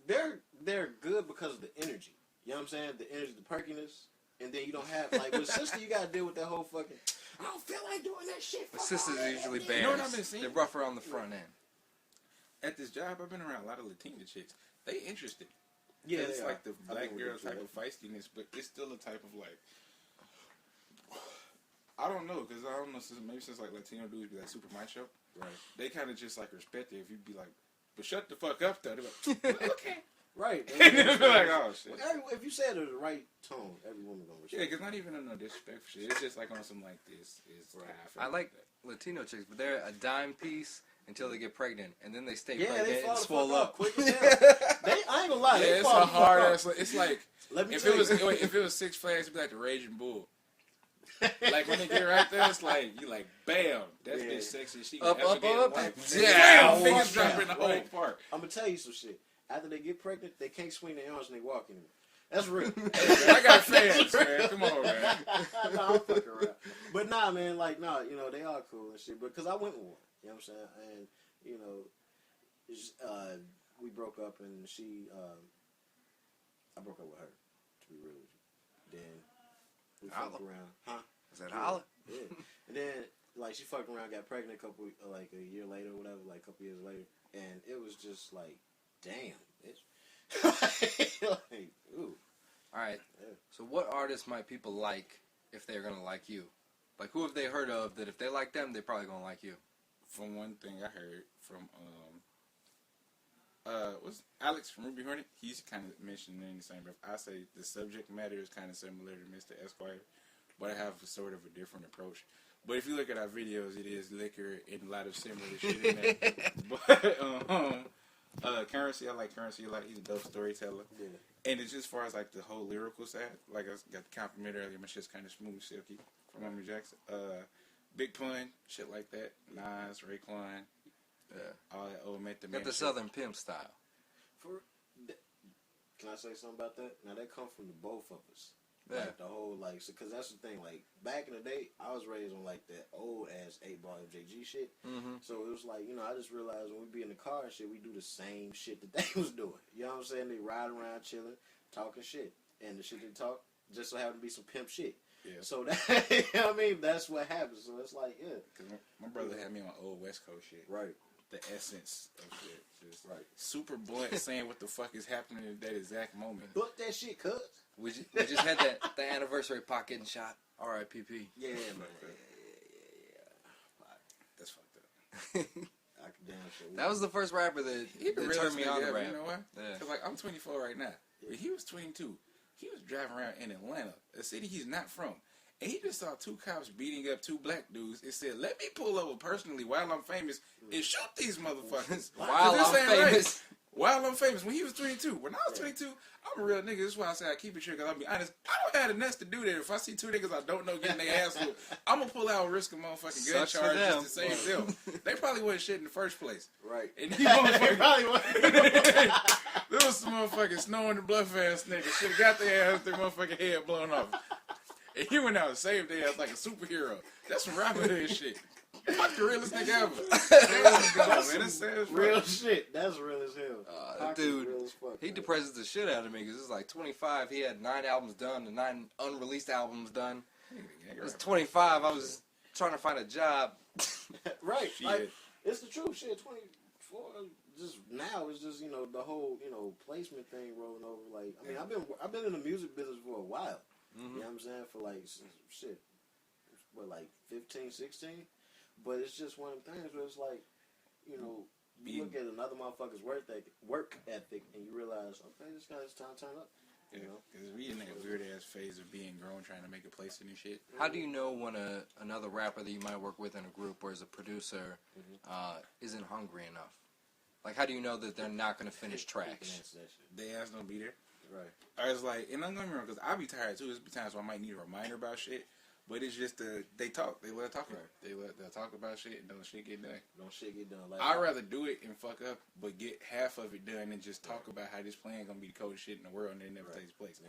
they're good because of the energy. You know what I'm saying? The energy, the perkiness. And then you don't have, like, with sister, you gotta deal with that whole fucking, I don't feel like doing that shit. But sisters are usually bears. You know what I've been seeing? They're rougher on the front end. At this job, I've been around a lot of Latina chicks. They interested. Yeah, it's like the black girl type of feistiness, but it's still a type of, like, I don't know, because I don't know, maybe since like Latino dudes be like super macho, right? They kind of just like respect it. If you be like, but shut the fuck up, though. They're like, okay, right? They're like, oh shit. If you say it in the right tone, every woman gonna respect. Yeah, because not even on no disrespectful shit. It's just like on some like this. I like Latino chicks, but they're a dime piece until they get pregnant, and then they stay they pregnant and swell up. Quick as hell. I ain't gonna lie. Yeah, it's a hard ass. It's like if it was Six Flags, it'd be like the Raging Bull. Like when they get right there, it's like you like bam, that's bitch sexy. She up, damn, fingers dropping the whole park. I'm gonna tell you some shit. After they get pregnant, they can't swing their arms and they walk anymore. That's real. I got fans, man. Come on, man. Nah, I'm fucking around. But nah, man, like nah, you know they are cool and shit. But because I went with one, you know what I'm saying, and you know, we broke up and she, I broke up with her. To be real with you, then. We fucked around, huh? Is that holla? Yeah. And then, like, she fucked around, got pregnant like a year later or whatever, like a couple years later. And it was just like, damn, bitch. Like, ooh. All right. Yeah. So what artists might people like if they're gonna like you? Like, who have they heard of that if they like them, they're probably gonna like you? From one thing I heard from what's Alex from Ruby Hornet? He's kind of mentioned in the same breath. I say the subject matter is kind of similar to Mr. Esquire, but I have sort of a different approach. But if you look at our videos, it is liquor and a lot of similar shit in there. But Currency, I like Currency a lot. He's a dope storyteller. Yeah. And it's just as far as like the whole lyrical side, like I got the compliment earlier, my shit's kind of smooth, silky from Mike Jaxx. Big Pun, shit like that. Nas, Raekwon, all that old method. Got the Southern Pimp style. Can I say something about that? Now that come from the both of us. Yeah. Like the whole because that's the thing. Like back in the day, I was raised on like that old ass 8-ball FJG shit. Mm-hmm. So it was like I just realized when we be in the car and shit, we do the same shit that they was doing. You know what I'm saying? They ride around chilling, talking shit, and the shit they talk just so happen to be some pimp shit. Yeah. So that you know what I mean, that's what happens. So it's like Cause my brother had me on old West Coast shit. Right. The essence of shit. Just right. Super blunt, saying what the fuck is happening at that exact moment. Book that shit, cuz. We just had the anniversary pot getting shot. R.I.P.P. Yeah, man. That's fucked up. That was the first rapper that turned me on to rap. You know why? Yeah. Cause like I'm 24 right now. But he was 22. He was driving around in Atlanta, a city he's not from. And he just saw 2 cops beating up 2 black dudes and said, let me pull over personally while I'm famous and shoot these motherfuckers. While I'm famous. Right. While I'm famous. When he was 22. When I was 22, I'm a real nigga. This is why I say I keep it true, because I'll be honest. I don't have the nuts to do that. If I see 2 niggas I don't know getting their ass whooped, I'm going to pull out and risk a motherfucking gun charge just to save them. They probably wasn't shit in the first place. Right. And these motherfuckers, there was some motherfucking snowing the bluff ass niggas. Should have got their ass, their motherfucking head blown off. And he went out and saved their ass like a superhero. That's some rapper hood shit. Fuck the realest nigga ever. That's real shit. That's real as hell. Dude, real as fuck, he depresses the shit out of me because it's like 25. He had 9 albums done and 9 unreleased albums done. It was 25. I was trying to find a job. Right. Like, it's the truth. Shit, 24. Just now it's just the whole placement thing rolling over. Like I mean I've been in the music business for a while. Mm-hmm. You know what I'm saying? For like shit, what like 15, 16. But it's just one of them things where it's like, you look at another motherfucker's work ethic and you realize, okay, this guy's time to turn up. You know, because we in that weird ass phase of being grown, trying to make a place in this shit. How do you know when another rapper that you might work with in a group or as a producer isn't hungry enough? Like, how do you know that they're not going to finish tracks? They ass don't be there. Right. I was like, and I'm going to remember, because I be tired too. There's be times where I might need a reminder about shit. But it's just they talk. They love talking. Right. They'll talk about shit and don't shit get done. Like I'd rather do it and fuck up, but get half of it done and just talk about how this plan gonna be the coldest shit in the world and it never takes place.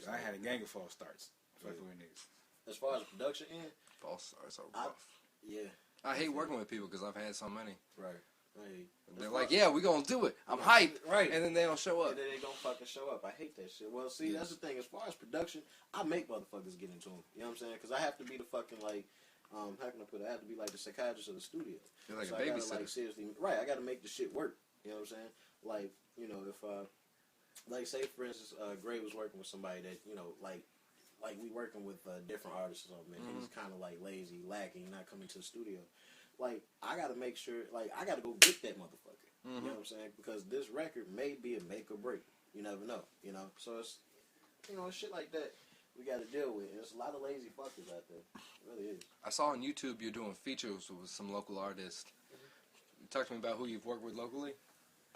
I had a gang of false starts. Fucking with niggas. As far as production end, false starts are rough. I hate working with people because I've had so many. Right. They're like, yeah, we gonna do it. I'm hyped. Right. And then they don't show up. And then they don't fucking show up. I hate that shit. Well, see, that's the thing. As far as production, I make motherfuckers get into them. You know what I'm saying? Because I have to be the fucking, like, how can I put it? I have to be like the psychiatrist of the studio. You're like so a babysitter. Like, seriously, right, I gotta make the shit work. You know what I'm saying? Like, if, like, say, for instance, Gray was working with somebody that, like we working with different artists or something, and he's kind of, like, lazy, lacking, not coming to the studio. Like, I gotta make sure, like, I gotta go get that motherfucker. You know what I'm saying? Because this record may be a make or break. You never know, So it's, shit like that we gotta deal with. There's a lot of lazy fuckers out there. It really is. I saw on YouTube you're doing features with some local artists. Talk to me about who you've worked with locally.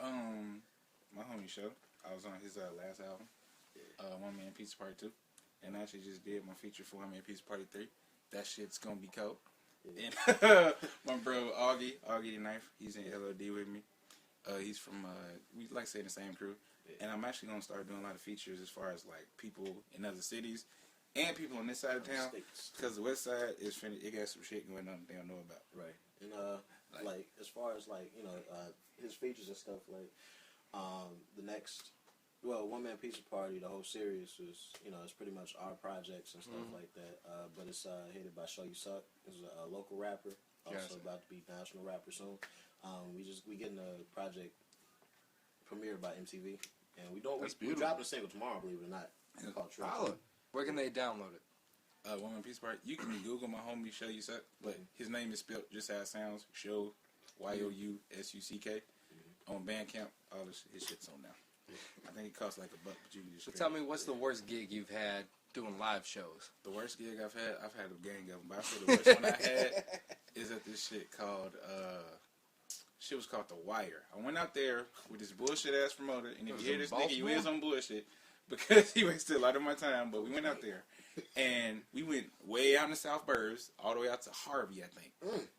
My homie Show. I was on his last album, One Man Pizza Party 2. And I actually just did my feature for One Man Pizza Party 3. That shit's gonna be cold. Yeah. And my bro Augie the Knife, he's in LOD with me. He's from we like say the same crew, and I'm actually gonna start doing a lot of features as far as like people in other cities and people on this side of town, because the west side is finished. It got some shit going on they don't know about. Right. And like as far as like his features and stuff, like the next. Well, One Man Pizza Party, the whole series is, it's pretty much our projects and stuff like that. But it's headed by Show You Suck. He's a local rapper, also about to be national rapper soon. We getting a project premiered by MTV, and we dropping a single tomorrow, believe it or not. It's called Trust. Where can they download it? One Piece part. You can Google my homie Show You Suck, but his name is spelled just how it sounds. Show YOUSUCK on Bandcamp. All his shit's on now. I think it costs like $1, but you can just. So tell me, what's the worst gig you've had doing live shows? The worst gig I've had a gang of them, but I say the worst one I had is at this shit called shit was called The Wire. I went out there with this bullshit ass promoter, and if you hear this nigga, you is on bullshit because he wasted a lot of my time. But we went out there, and we went way out in the South Burbs, all the way out to Harvey, I think.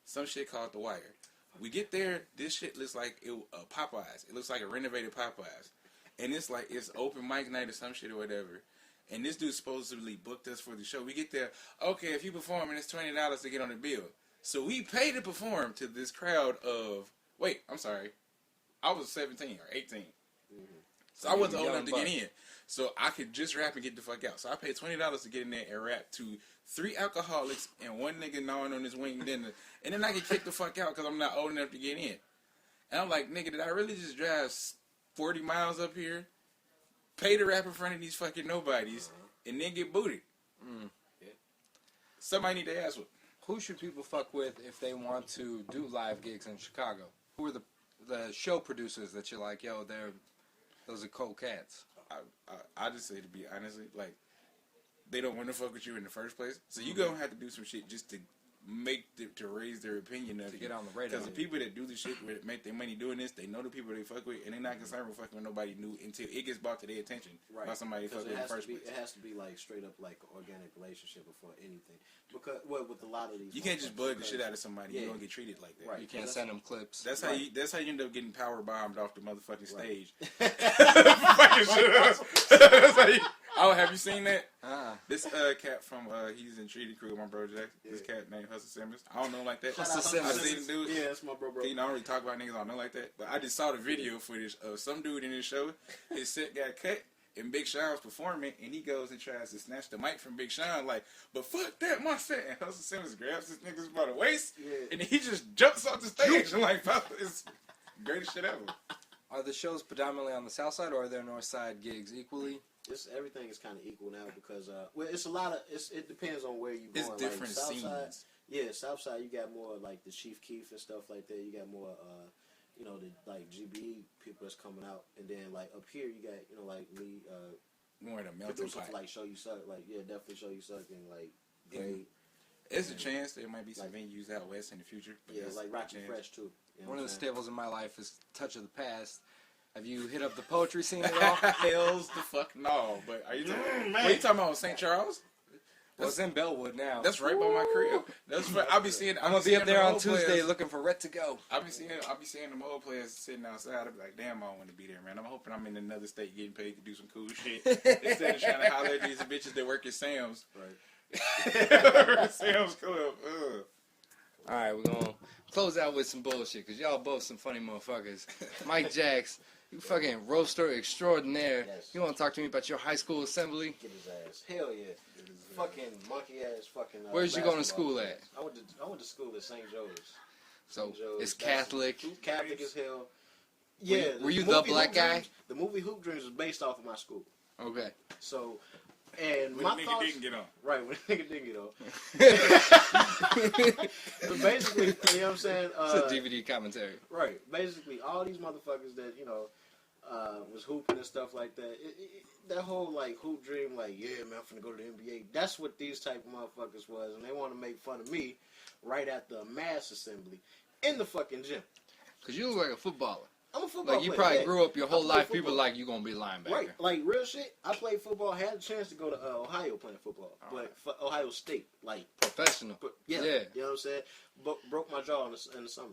Some shit called The Wire. We get there, this shit looks like Popeyes. It looks like a renovated Popeyes, and it's like it's open mic night or some shit or whatever. And this dude supposedly booked us for the show. We get there, okay, if you perform, and it's $20 to get on the bill. So we pay to perform to this crowd of. Wait, I'm sorry. I was 17 or 18. So I wasn't old enough to get in. So I could just rap and get the fuck out. So I paid $20 to get in there and rap to 3 alcoholics and 1 nigga gnawing on his wing dinner. And then I could kick the fuck out because I'm not old enough to get in. And I'm like, nigga, did I really just drive 40 miles up here, pay to rap in front of these fucking nobodies, and then get booted? Somebody need to ask what. Who should people fuck with if they want to do live gigs in Chicago? Who are the show producers that you're like, yo, those are cold cats? I just say, to be honestly, like, they don't want to fuck with you in the first place. So you gonna have to do some shit just to to raise their opinion of to you. Get on the radar. Because the people that do the shit, make their money doing this, they know the people they fuck with, and they're not concerned with fucking with nobody new until it gets brought to their attention by somebody fucking with in the first place. It has to be like straight up like an organic relationship before anything. Because with a lot of these, you can't just bug the shit out of somebody. You don't get treated like that. Right. You can't send them clips. That's how you end up getting power bombed off the motherfucking stage. Oh, have you seen that? This cat from he's in Treaty Crew, my bro Jax. This cat named Hustle Simmons. I don't know him like that. Hustle Simmons. I seen him do it. Yeah, that's my bro. You know, I don't really talk about niggas I don't know like that. But I just saw the video footage of some dude in his show. His set got cut, and Big Sean was performing, and he goes and tries to snatch the mic from Big Sean, like, but fuck that, my set. And Hustle Simmons grabs this nigga's by the waist, and he just jumps off the stage. I'm like, it's the greatest shit ever. Are the shows predominantly on the south side, or are there north side gigs equally? Everything is kind of equal now because well, it's a lot of it depends on where you going. It's different like, scenes. Side, South Side you got more like the Chief Keef and stuff like that. You got more you know, the like GBE people that's coming out, and then like up here you got, you know, like me more in a melting pot. Like Show You Suck, like definitely Show You Suck, and like Great. It's a chance there might be some venues out west in the future. But like Rocky Fresh too. You know One of the staples in my life is Touch of the Past. Have you hit up the poetry scene at all? Hells the fuck no. But are you talking? What are you talking about? St. Charles? Well, it's in Bellwood now. That's right by my crib. That's right. I'll be seeing. I'm gonna be up there on Tuesday looking for Red to Go. I'll be seeing them old players sitting outside. I'll be like, damn, I don't want to be there, man. I'm hoping I'm in another state getting paid to do some cool shit instead of trying to holler at these bitches that work at Sam's. Right. Sam's Club. All right, we're gonna close out with some bullshit because y'all both some funny motherfuckers. Mike Jaxx. You fucking roaster extraordinaire. Yes. You want to talk to me about your high school assembly? Get his ass. Hell yeah. Fucking monkey ass fucking. Where's you going to school at? I went to school at St. Joe's. So St. Joe's, it's Catholic. Catholic as hell. Yeah. Were you the black guy? The movie Hoop Dreams was based off of my school. Okay. So, and when my nigga thoughts, didn't get on. Right, when nigga didn't get on. But basically, you know what I'm saying? It's a DVD commentary. Right. Basically, all these motherfuckers that, you know, was hooping and stuff like that. That whole like hoop dream, like, yeah, man, I'm finna go to the NBA. That's what these type of motherfuckers was, and they want to make fun of me right after a mass assembly in the fucking gym. Cause you look like a footballer. I'm a football Like you player. probably grew up your whole life. Football. People like you gonna be a linebacker. Right, like real shit. I played football. Had a chance to go to Ohio playing football, but for Ohio State, like professional. Yeah, yeah. You know what I'm saying? Broke my jaw in the summer.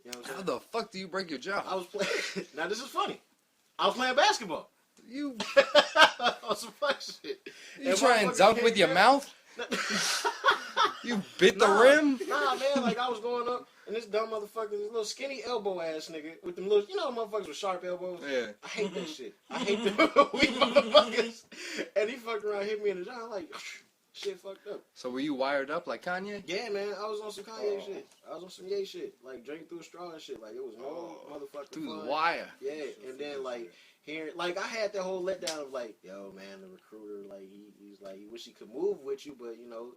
You know what I'm saying? How the fuck do you break your jaw? I was playing. Now this is funny. I was playing basketball. You on some fuck shit. You try and dunk with your mouth? You bit the rim? Nah, man. Like I was going up, and this dumb motherfucker, this little skinny elbow ass nigga with them little, you know, motherfuckers with sharp elbows. Yeah. I hate that shit. I hate them weak motherfuckers. And he fucked around, hit me in the jaw. I'm like, Shit fucked up. So were you wired up like Kanye? Yeah, man, I was on some Kanye shit. I was on some Ye shit. Like, drinking through a straw and shit. Like, it was no motherfucking Through fun. the wire. Yeah, and then, like, hearing... Like, I had that whole letdown of, like, yo, man, the recruiter, like, he's like, he wish he could move with you, but, you know,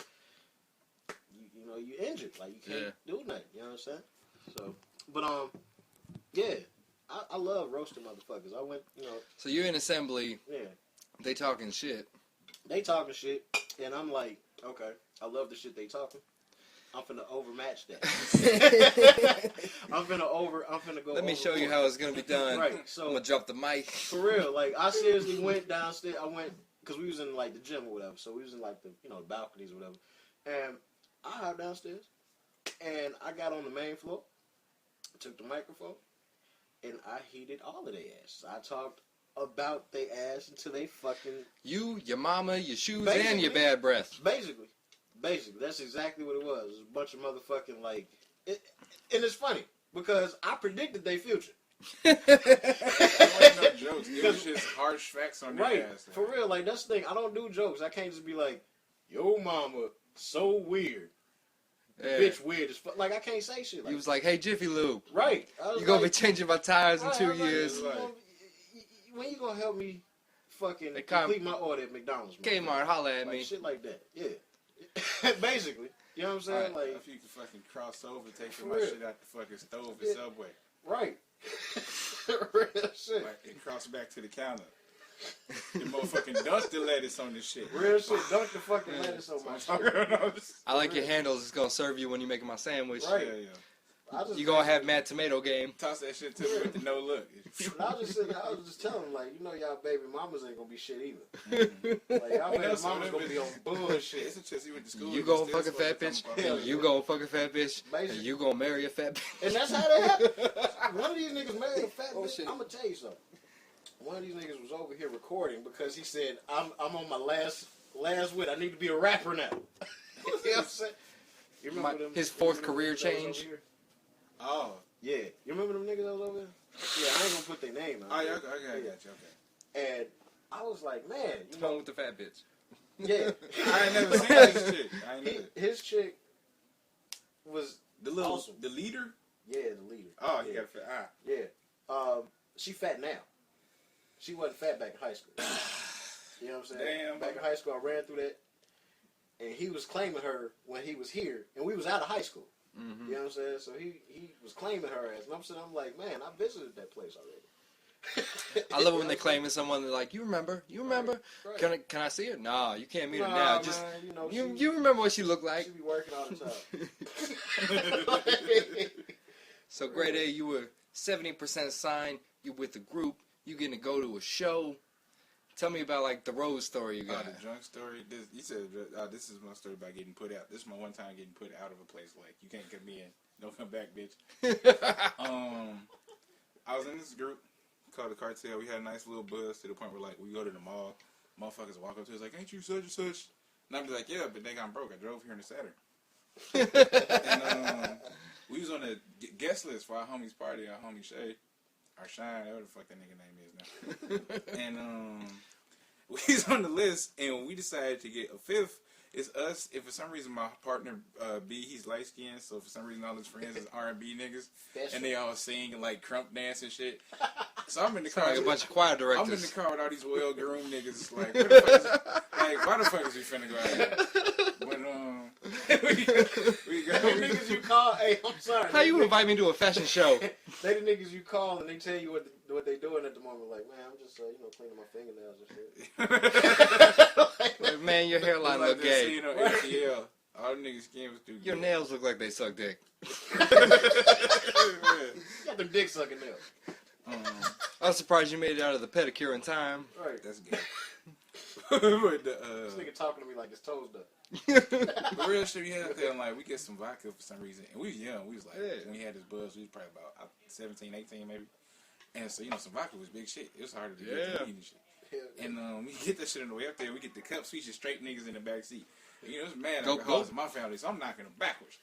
you injured. Like, you can't do nothing. You know what I'm saying? So, but, yeah. I love roasting motherfuckers. I went, you know... So you're in assembly. Yeah. They talking shit. They talking shit, and I'm like, okay, I love the shit they talking. I'm finna overmatch that. I'm finna go. Let me show you how it's gonna be done. Right, so I'm gonna drop the mic. For real, like I seriously went downstairs. I went because we was in like the gym or whatever. So we was in like the the balconies or whatever. And I hopped downstairs, and I got on the main floor, took the microphone, and I heated all of their asses. I talked about they ass until they fucking... You, your mama, your shoes, basically, and your bad breath. Basically. That's exactly what it was. It was a bunch of motherfucking, like... and it's funny, because I predicted their future. It wasn't no jokes. It was just harsh facts on their ass. For real, like, that's the thing. I don't do jokes. I can't just be like, yo, mama, so weird. Bitch weird as fuck. Like, I can't say shit like He was like, hey, Jiffy Lube. Right. You gonna be changing my tires in 2 years. When you gonna help me fucking complete my order at McDonald's? Kmart, holla at me. Shit like that. Yeah. Basically. You know what I'm saying? Like, if you can fucking cross over, take my shit out the fucking stove at Subway. Right. Real shit. Like, and cross back to the counter. You motherfucking dunk the lettuce on this shit. Real shit. Dunk the fucking lettuce on my shit. I like your handles. It's gonna serve you when you making my sandwich. Right. Yeah. You gonna have Mad Tomato game. Toss that shit to me with the no look. I was just telling him, like, y'all baby mamas ain't gonna be shit either. Like, y'all baby mamas gonna be on bullshit. It's a chance you went to school. You gonna fuck a fat bitch, and you gonna fuck a fat bitch, and you gonna marry a fat bitch. And that's how that happened. One of these niggas married a fat bitch. I'm gonna tell you something. One of these niggas was over here recording because he said, I'm on my last wit. I need to be a rapper now. You know what I'm saying? You remember his fourth career change? Oh. Yeah. You remember them niggas that was over there? Yeah, I ain't gonna put their name out. Oh, yeah, okay, I got you, okay. And I was like, man, you know. With the fat bitch. Yeah. I ain't never seen his chick. His chick was the little, awesome. The leader? Yeah, the leader. Oh, he got a fat Yeah. She fat now. She wasn't fat back in high school. You know what I'm saying? Damn. Back in high school, I ran through that. And he was claiming her when he was here. And we was out of high school. Mm-hmm. You know what I'm saying? So he was claiming her ass. And I'm like, man, I visited that place already. I love it when they claiming someone. They're like, you remember? Right. Can I see her? Nah, you can't meet her now. Man, just you remember what she looked like. She be working all the time. So grade A, you were 70% signed. You with the group. You getting to go to a show. Tell me about like the road story you got. The drunk story. You said this is my story about getting put out. This is my one time getting put out of a place. Like, you can't come in. Don't come back, bitch. I was in this group called the Cartel. We had a nice little buzz to the point where, like, we go to the mall. Motherfuckers walk up to us like, ain't you such and such? And I'd be like, yeah, but nigga, I'm broke. I drove here in the Saturn. And we was on the guest list for our homies party. Our homie Shay. Or Shine, whatever the fuck that nigga name is now. And we was on the list, and we decided to get a fifth. It's us. If for some reason my partner B, he's light skinned, so for some reason all his friends is R&B niggas, and they all sing and like crump dance and shit. So I'm in the car, like a bunch of choir directors. I'm in the car with all these well groomed niggas. Like, what the fuck is, like, why the fuck is we finna go out here? When we go. The niggas you call. Hey, I'm sorry. How you invite me to a fashion show? They the niggas you call and they tell you what they doing at the moment. Like, man, I'm just cleaning my fingernails and shit. Like, man, your hairline look gay. So, you know, ATL. All the niggas' skin was too Your good. nails look like they suck dick. You got them dick sucking nails. I'm surprised you made it out of the pedicure in time. Right. That's good. This nigga talking to me like his toes done. The real shit we had there, like, we get some vodka for some reason. And we was young. We was like, when we had this buzz, we was probably about 17, 18 maybe. And so, some vodka was big shit. It was harder to get to eat and shit. And we get that shit on the way up there. We get the cups. We just straight niggas in the back seat. It's mad alcoholics in my family, so I'm knocking them backwards.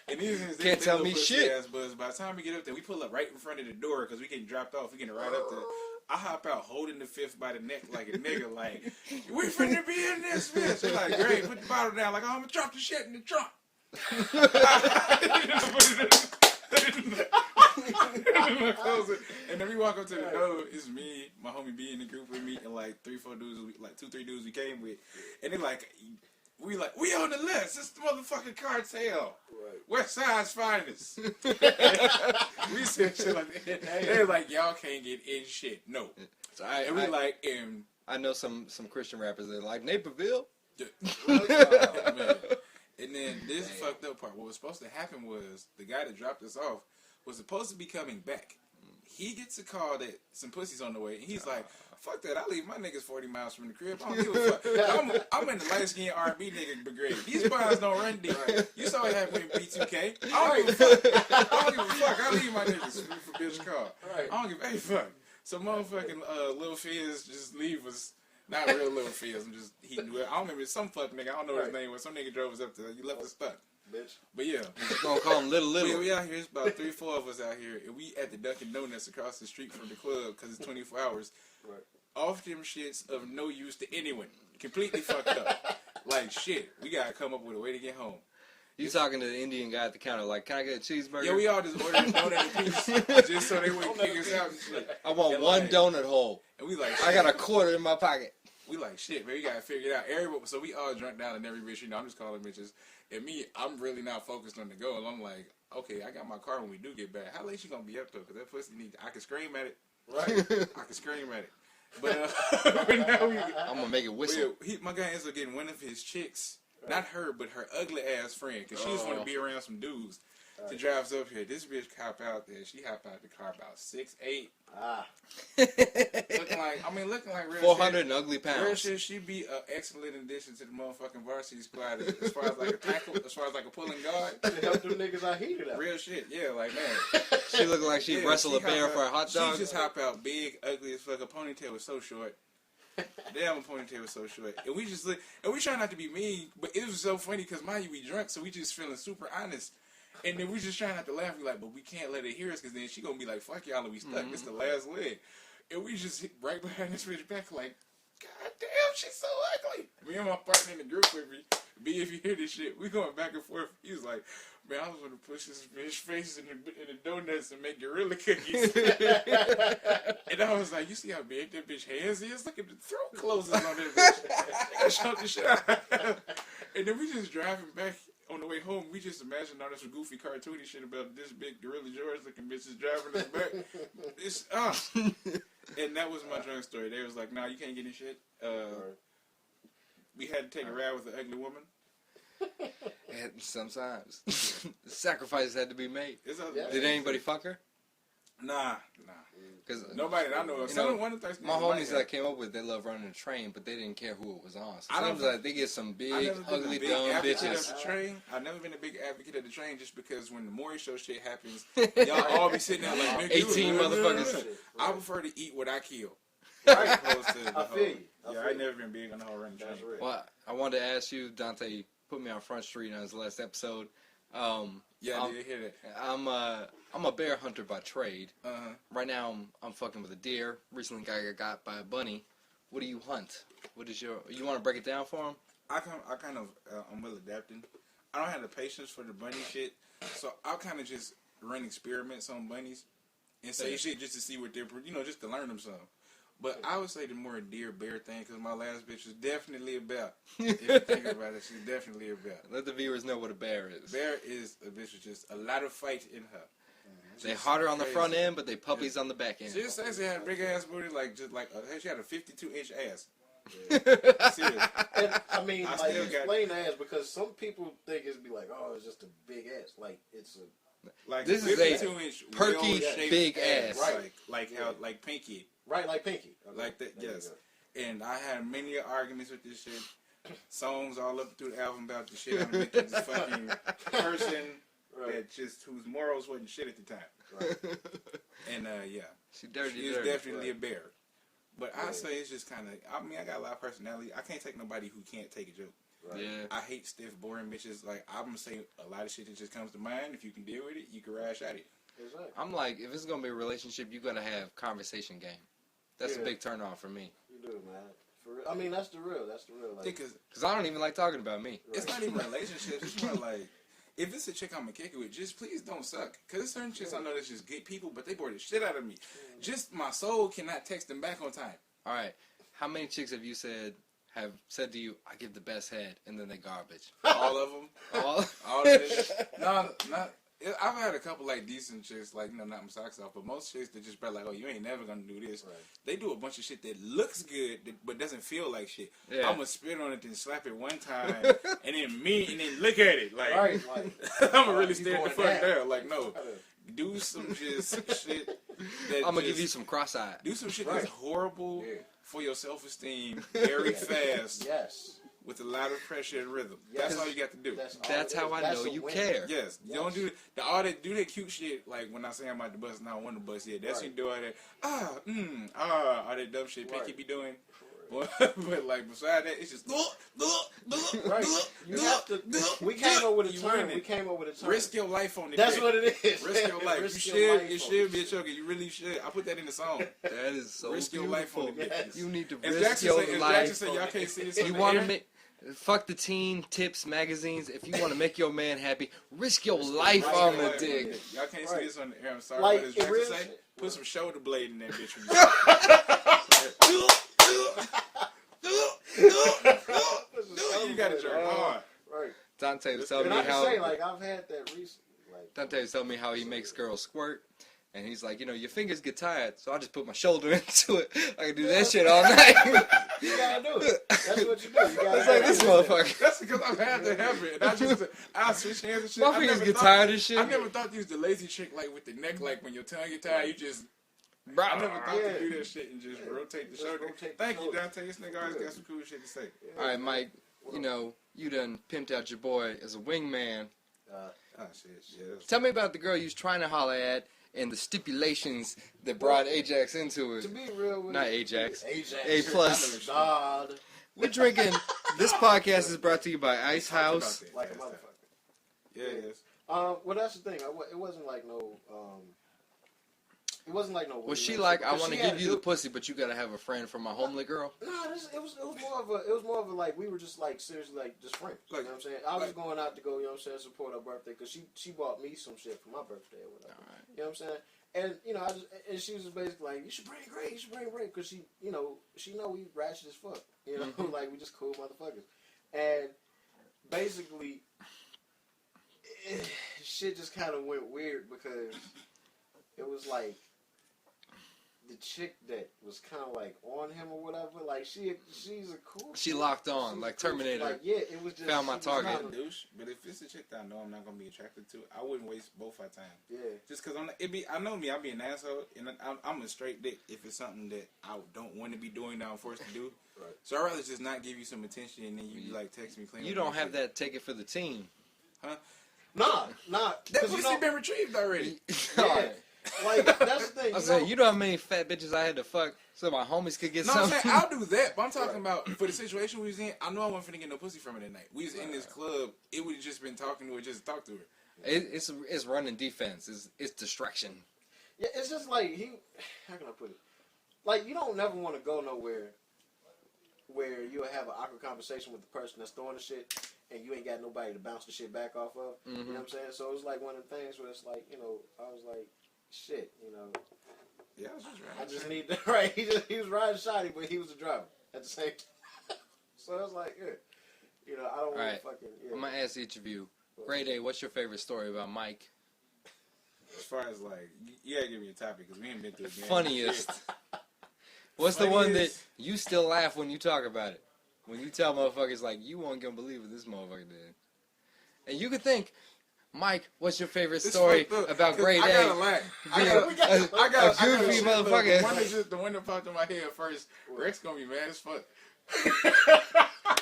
And these niggas, can't tell me shit. Ass buzz. By the time we get up there, we pull up right in front of the door because we getting dropped off. We getting right up there. I hop out holding the fifth by the neck like a nigga, like, we finna be in this bitch. They're like, great, put the bottle down. Like, oh, I'm gonna drop the shit in the trunk. And then we walk up to the door. It's me, my homie B in the group with me, and like 3-4 dudes, like 2-3 dudes we came with, and they're like, we on the list. It's the motherfucking cartel. Right. West Side's finest. We said shit like that. They're like, y'all can't get in shit. No. So and we like, I know some Christian rappers that are like Naperville. Man. And then this fucked up part. What was supposed to happen was the guy that dropped us off was supposed to be coming back. He gets a call that some pussy's on the way, and he's like, fuck that, I leave my niggas 40 miles from the crib. I don't give a fuck. I'm in the light-skinned R&B nigga brigade. These bars don't run deep. You saw what happened with B2K. I don't give a fuck. I leave my niggas for bitch car. I don't give a fuck. So motherfucking Lil Fizz just leave us. Not real Lil Fizz. I'm just heating it. I don't remember some fuck nigga. I don't know what his name was. Some nigga drove us up there. You left us stuck. Bitch. But yeah. Gonna call him Little. We out here. It's about 3-4 of us out here. And we at the Dunkin' Donuts across the street from the club because it's 24 hours. Right. Off them shits of no use to anyone. Completely fucked up. Like shit. We gotta come up with a way to get home. You talking to the Indian guy at the counter like, can I get a cheeseburger? Yeah, we all just ordered a donut apiece just so they wouldn't kick us out and shit. I want one donut hole. And we like, I got a quarter in my pocket. We like, shit, man, we gotta figure it out. Everybody, so we all drunk down in every bitch, you know, I'm just calling bitches. And me, I'm really not focused on the goal. And I'm like, okay, I got my car when we do get back. How late she gonna be up though? Because that pussy needs, I can scream at it. Right. I can scream at it. But, but now I'm gonna make it whistle. My guy ends up getting one of his chicks, not her, but her ugly ass friend, because she just want to be around some dudes. She drives up here. This bitch cop out there. She hop out the car about 6'8". looking like real 400 shit. And ugly pounds. Real shit. She'd be an excellent addition to the motherfucking varsity squad as far as like a tackle, as far as like a pulling guard. Help them niggas out heated up. Real shit. Yeah, like man. She looking like she'd wrestle a bear for a hot dog. She just hop out big, ugly as fuck. A ponytail was so short. Damn, a ponytail was so short. And we just look, and we try not to be mean, but it was so funny because mind you, we drunk, so we just feeling super honest. And then we just trying not to laugh. We like, but we can't let her hear us because then she gonna be like, fuck y'all, and we stuck. It's the last leg. And we just hit right behind this bitch back like, God damn, she's so ugly. Me and my partner in the group with me, B, if you hear this shit, we going back and forth. He was like, man, I was gonna push this bitch's face in the donuts and make gorilla cookies. And I was like, you see how big that bitch hands is? Look at the throat closes on that bitch. I shot the shit out. And then we just driving back. On the way home, we just imagined all this goofy cartoony shit about this big Gorilla George looking bitches driving us back. It's and that was my drunk story. They was like, "Nah, you can't get in shit." We had to take a ride with an ugly woman. And sometimes sacrifices had to be made. Did anybody fuck her? Nah. Because nobody that I know of. My homies that I came up with, they love running a train, but they didn't care who it was on. So sometimes like, they get some big, ugly, dumb bitches. I've never been a big advocate of the train just because when the Maury Show shit happens, y'all all be sitting there like, 18 motherfuckers. I prefer to eat what I kill. Right. I feel you. I ain't never been big on the whole running train. Well, I wanted to ask you, Dante put me on Front Street on his last episode. I did hear that. I'm a bear hunter by trade. Right now, I'm fucking with a deer. Recently, I got by a bunny. What do you hunt? What is your? You want to break it down for him? I'm well adapting. I don't have the patience for the bunny shit, so I'll kind of just run experiments on bunnies and say shit just to see what they're, just to learn them something. But I would say the more deer bear thing, because my last bitch was definitely a bear. If you think about it, she's definitely a bear. Let the viewers know what a bear is. Bear is a bitch with just a lot of fight in her. They harder on the front end, but they puppies on the back end. She just says she had a big ass booty, she had a 52-inch ass. Yeah. Serious. And, I mean, explain the ass because some people think it's be like, oh, it's just a big ass. Like it's a this is a 52-inch perky big ass, right? Like Pinky. Right, like Pinky. Okay. Like that, yes. And I had many arguments with this shit. Songs all up through the album about the shit. I'm making this fucking person that whose morals wasn't shit at the time. Right. And she was definitely a bear. But I say it's just kind of. I mean, I got a lot of personality. I can't take nobody who can't take a joke. Right. Yeah. I hate stiff, boring bitches. Like I'm gonna say a lot of shit that just comes to mind. If you can deal with it, you can rash at it. Exactly. I'm like, if it's gonna be a relationship, you gotta have conversation game. That's a big turn off for me. You do, man. For real. I mean, that's the real. Like, because I don't even like talking about me. Right. It's not even relationships. It's more like, if it's a chick I'm gonna kick it with, just please don't suck. Cause there's certain chicks I know that's just good people, but they bore the shit out of me. Just my soul cannot text them back on time. All right, how many chicks have you said to you, I give the best head, and then they garbage? All of them. All of it. No, not. I've had a couple like decent chicks, like knock my socks off, but most chicks that just be like, oh, you ain't never gonna do this. Right. They do a bunch of shit that looks good but doesn't feel like shit. Yeah. I'm gonna spit on it, then slap it one time, and then look at it like, I'm gonna really stare the fuck down. Like, no, do some just shit. I'm gonna give you some cross-eyed. Do some shit that's horrible for your self-esteem very fast. Yes. With a lot of pressure and rhythm. Yes. That's all you got to do. That's how I know you care. Yes. You don't do all that. Do that cute shit. Like when I say I'm at the bus and I don't want the bus yet. That's you do all that. All that dumb shit Pinky be doing. But like beside that, it's just right. You have to. We came up with a term. Risk your life on the That's dick. What it is. Risk your life. It should be a choker. You really should. I put that in the song. That is so risk beautiful. your life on the dick. Yes. You need to risk your life. Jackson say y'all can't see this. You want to make. Fuck the teen tips magazines. If you want to make your man happy, risk your life on the dick. Y'all can't see this on the air. I'm sorry. Like, what does Jackson say? Put some shoulder blade in that bitch. You gotta jerk hard. Right. Dante was telling me how. Like, I've had that recently. Like, Dante was telling me how he makes girls squirt. And he's like, your fingers get tired, so I just put my shoulder into it. I can do that shit all night. You gotta do it. That's what you do. You gotta it's like this motherfucker. That's because I've had that happen. And I switch hands and shit. My fingers get tired of shit. I never thought you was the lazy trick, like with the neck, like when your tongue get tired, you just. I never thought to do that shit and just rotate the shoulder. Thank you, Dante. This nigga always got some cool shit to say. All right, Mike. You done pimped out your boy as a wingman. Shit. Tell me about the girl you was trying to holler at. And the stipulations that brought Ajax into it. To be real with Not Ajax. Ajax. A+. God. We're drinking. This podcast is brought to you by Ice House. Like a motherfucker. Yeah, it is. Well, that's the thing. It wasn't like no. It wasn't like no. Was she like, I want to give you the pussy, but you gotta have a friend from my homely girl? No, it was more of a like we were just like seriously like just friends. Like, you know what I'm saying? I was going out to go, you know what I'm saying, support her birthday because she bought me some shit for my birthday or whatever. Right. You know what I'm saying? And and she was just basically like, you should bring Ray because she know we ratchet as fuck. You know, like we just cool motherfuckers. And basically, shit just kind of went weird because it was like. The chick that was kind of like on him or whatever, like she's a cool. She locked on, like Terminator. Like it was just found my target. I'm a douche, but if it's a chick that I know I'm not gonna be attracted to, I wouldn't waste both our time. Yeah. Just because I know me, I'll be an asshole, and I'm a straight dick if it's something that I don't want to be doing that I'm forced to do. Right. So I'd rather just not give you some attention and then you like text me clean. You don't have that take it for the team, huh? Nah. That pussy been retrieved already. Yeah. Like, that's the thing. I said, you know how many fat bitches I had to fuck so my homies could get something? I'm saying, I'll do that, but I'm talking about, for the situation we was in, I know I wasn't finna get no pussy from her that night. We was in this club, it would have just been talking to her, just to talk to her. It's running defense. It's distraction. Yeah, it's just like, how can I put it? Like, you don't never want to go nowhere where you'll have an awkward conversation with the person that's throwing the shit, and you ain't got nobody to bounce the shit back off of. Mm-hmm. You know what I'm saying? So it's like one of the things where it's like, I was like, shit, Yeah, I was just riding. I just need to, right. He was riding shoddy, but he was the driver at the same time. So I was like, yeah. I don't want to fucking. Yeah. I'm gonna ask each of you. Grade A, what's your favorite story about Mike? As far as like, you gotta give me a topic because we ain't been through the game. Funniest. What's the one that you still laugh when you talk about it? When you tell motherfuckers like, you won't gonna believe what this motherfucker did. And you could think, Mike, what's your favorite story about grade A? I got a goofy motherfucker. The one that popped in my head first. Rex gonna be mad as fuck.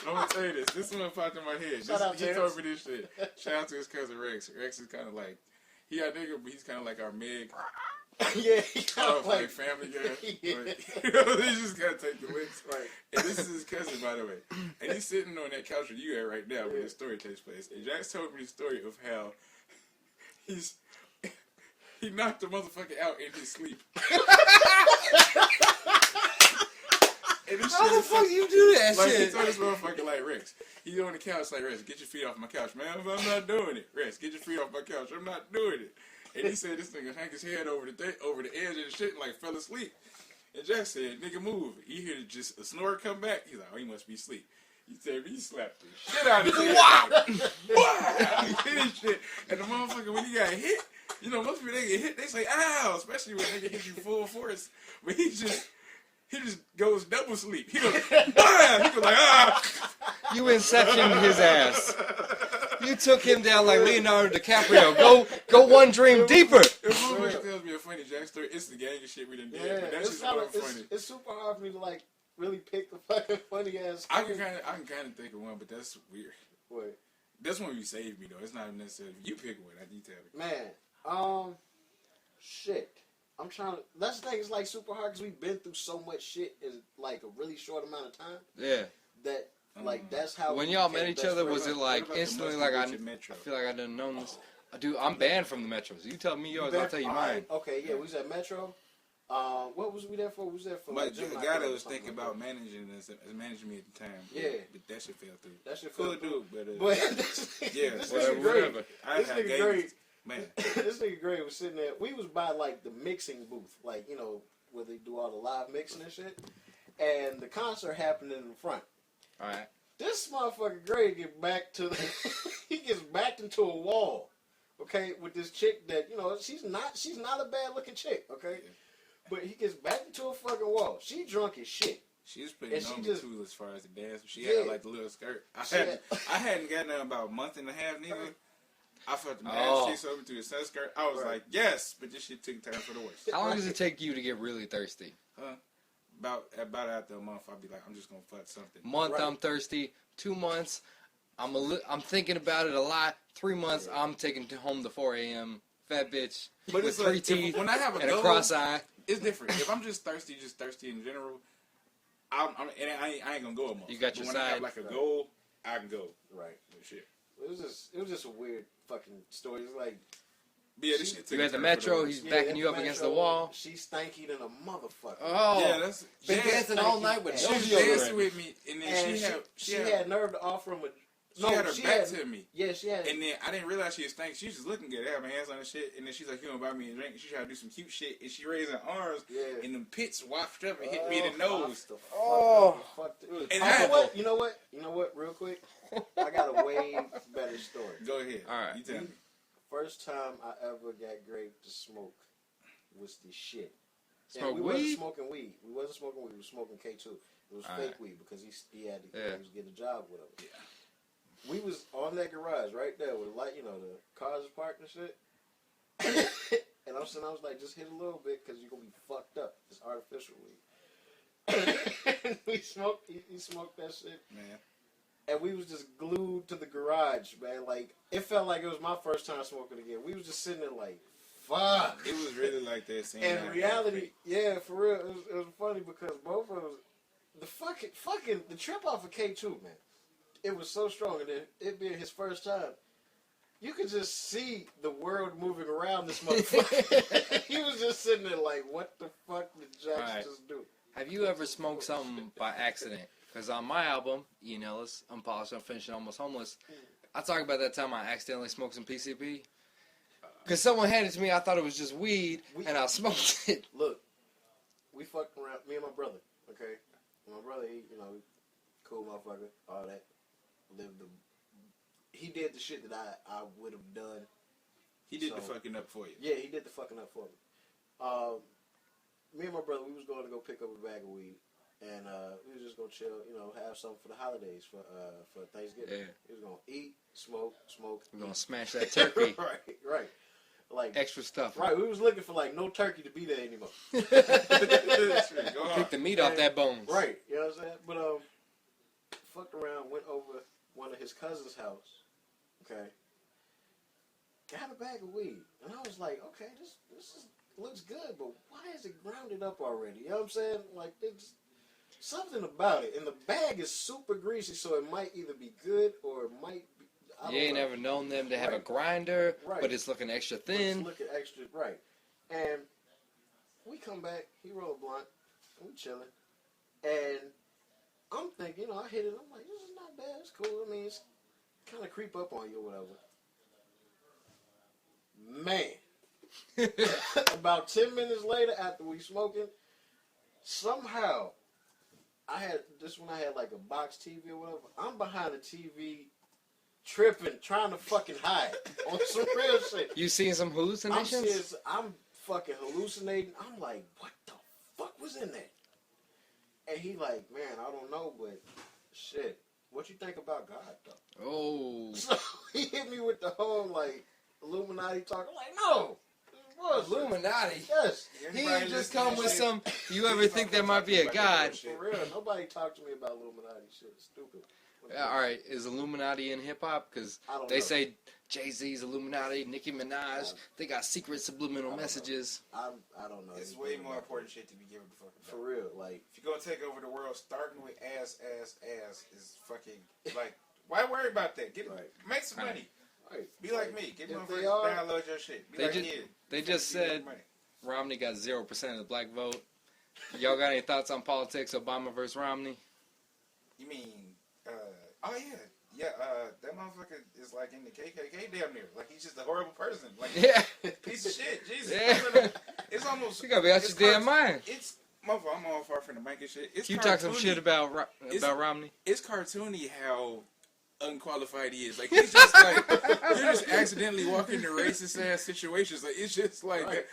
I'm gonna tell you this. This one popped in my head. He told me this shit. Shout out to his cousin Rex. Rex is kind of like, he our nigga, but he's kind of like our Meg. Yeah, he kind of like Family Guy. Yeah. Like, he just gotta take the licks. Right. And this is his cousin, by the way. And he's sitting on that couch where you at right now, where the story takes place. And Jax told me the story of how he knocked the motherfucker out in his sleep. How the fuck you do that like, shit? he told this motherfucker, like, Rex, he on the couch, like, Rex, get your feet off my couch, man. I'm not doing it. Rex, get your feet off my couch. I'm not doing it. And he said this nigga hung his head over the edge of the shit and, like, fell asleep. And Jack said, nigga, move. He hear just a snore come back. He's like, oh, he must be asleep. He said, he slapped the shit out of his head. Wow! He hit his shit. And the motherfucker, when he got hit, you know, most people, they get hit, they say, ow, especially when they hit you full force. But he just goes double sleep. He goes, bam! He goes like, ah! You inceptioned his ass. You took him down like Leonardo DiCaprio. Go one dream deeper. If motherfucker tells me a funny Jack story, it's the gang of shit we done did. Yeah, But that's just funny. It's super hard for me to like really pick the fucking funny ass. I can kind of think of one, but that's weird. What? That's one you saved me though. It's not necessarily you pick one. I need to tell me. Man, shit. I'm trying to. That's the thing. It's like super hard because we've been through so much shit in like a really short amount of time. Yeah. That like that's how. When y'all met each other, was it like What about instantly the like I Metro? feel like I didn't know this. Dude, I'm banned from the Metros. You tell me yours, I'll tell you mine. Okay, yeah, we was at Metro. What was we there for? We was there for. But like, the Gemini guy that Club or was thinking something about like managing me at the time. Yeah. But that shit fell through. That shit fell Cool through. dude, But this whatever, nigga great. whatever. This nigga great. Man. This nigga great was sitting there. We was by like the mixing booth, like you know where they do all the live mixing and shit. And the concert happened in the front. All right. This motherfucker Gray get back to he gets backed into a wall, okay, with this chick that you know she's not a bad looking chick, okay, but he gets backed into a fucking wall. She drunk as shit. She was pretty normal too as far as the dance. She Yeah. had like the little skirt. I hadn't gotten her about a month and a half neither. I felt the man chase over to the sun skirt. I was like, yes, but this shit took time for the worst. How long does it take you to get really thirsty? About after a month, I'll be like, I'm just gonna fuck something. Month, I'm thirsty. 2 months, I'm thinking about it a lot. 3 months, I'm taking home the 4 a.m. fat bitch But with it's 3 like, teeth when I have and a goal, cross eye. It's different. If I'm just thirsty in general, I ain't gonna go a month. You got your when side. I have like a goal, I can go. Right. Shit. It was just a weird fucking story. It's like But yeah, this shit took You at the time Metro, for the he's worst. backing you up against the wall. She's stanky than a motherfucker. Oh, Yeah, that's been yeah, dancing all night with She no was deodorant. dancing with me, and then And she had nerve to offer him a. she had her back to me. Yeah, she had. And then I didn't realize she was stank. She was just looking good. I had my hands on her shit. And then she's like, you want to buy me a drink? And she tried to do some cute shit. And she raised her arms. Yeah. And the pits wafted up and hit me in the nose. And you know what? Real quick, I got a way better story. Go ahead. All right. You tell me. First time I ever got Grape to smoke was the shit. Smoke and we weed? wasn't smoking weed. We wasn't smoking weed. We was smoking K2. It was All fake right. weed because he had to Yeah. he was getting a job with him. Yeah. We was on that garage right there with the light, you know, the cars parked and shit. And I was like, just hit a little bit because you're gonna be fucked up. It's artificial weed. We smoked. He smoked that shit, Man. and we was just glued to the garage, man. Like it felt like it was my first time smoking again. We was just sitting there like, fuck. It was really like that scene. And reality, yeah, for real, it was funny because both of us, the fucking the trip off of K2, man. It was so strong, and then it being his first time, you could just see the world moving around this motherfucker. He was just sitting there like, what the fuck did Jax just do? Have you ever smoked something by accident? Because on my album, Ian Ellis, Unpolished, Unfinished, and Almost Homeless, I talk about that time I accidentally smoked some PCP. Because someone handed it to me, I thought it was just weed, and I smoked it. Look, we fucked around, me and my brother, okay? My brother, he, you know, cool motherfucker, all that. He did the shit that I would have done. He did the fucking up for you. Yeah, he did the fucking up for me. Me and my brother, we was going to go pick up a bag of weed, and we was just gonna chill, you know, have something for the holidays for Thanksgiving. Yeah. We was gonna eat, smoke. We're going to smash that turkey. right. Like Extra stuff. Right, we was looking for like no turkey to be there anymore. Pick the meat off that bones. Right, you know what I'm saying? But fucked around, went over one of his cousin's house. Okay. Got a bag of weed. And I was like, okay, this looks good, but why is it grounded up already? You know what I'm saying? Like, it's something about it. And the bag is super greasy, so it might either be good or it might be... You ain't ever known them to have a grinder, but it's looking extra thin. It's looking extra, right. And we come back, he rolled a blunt, and we chilling. And I'm thinking, I hit it. I'm like, this is not bad. It's cool. I mean, it's kind of creep up on you or whatever. Man, about 10 minutes later, after we smoking, somehow I had this when I had like a box TV or whatever. I'm behind the TV, tripping, trying to fucking hide on some real shit. You seeing some hallucinations? I'm fucking hallucinating. I'm like, what the fuck was in there? And he like, man, I don't know, but shit, what you think about God though? Oh. So he hit me with the whole like Illuminati talk. I'm like, no. Illuminati? Yes. He just come with some, you ever think there might be a God? For real, nobody talked to me about Illuminati shit. It's stupid. Alright, is Illuminati in hip-hop? Because they know. say Jay-Z's Illuminati, Nicki Minaj, they got secret subliminal messages. I don't know. It's way more important shit to be given a fuck about. For real, like. If you're gonna take over the world, starting with ass is fucking, like, why worry about that? Make some money. Right. Be like me. Get motherfuckers download your shit. They just said Romney got 0% of the black vote. Y'all got any thoughts on politics, Obama versus Romney? You mean, oh yeah. That motherfucker is like in the KKK damn near. Like, he's just a horrible person. Like, piece of shit. Jesus. Yeah. It's almost. You gotta be out your damn mind. It's, motherfucker, I'm all far from the mic and shit. You talk some shit about Romney? It's cartoony how unqualified he is. Like, he's just like, you're just accidentally walking into racist ass situations. Like, it's just like,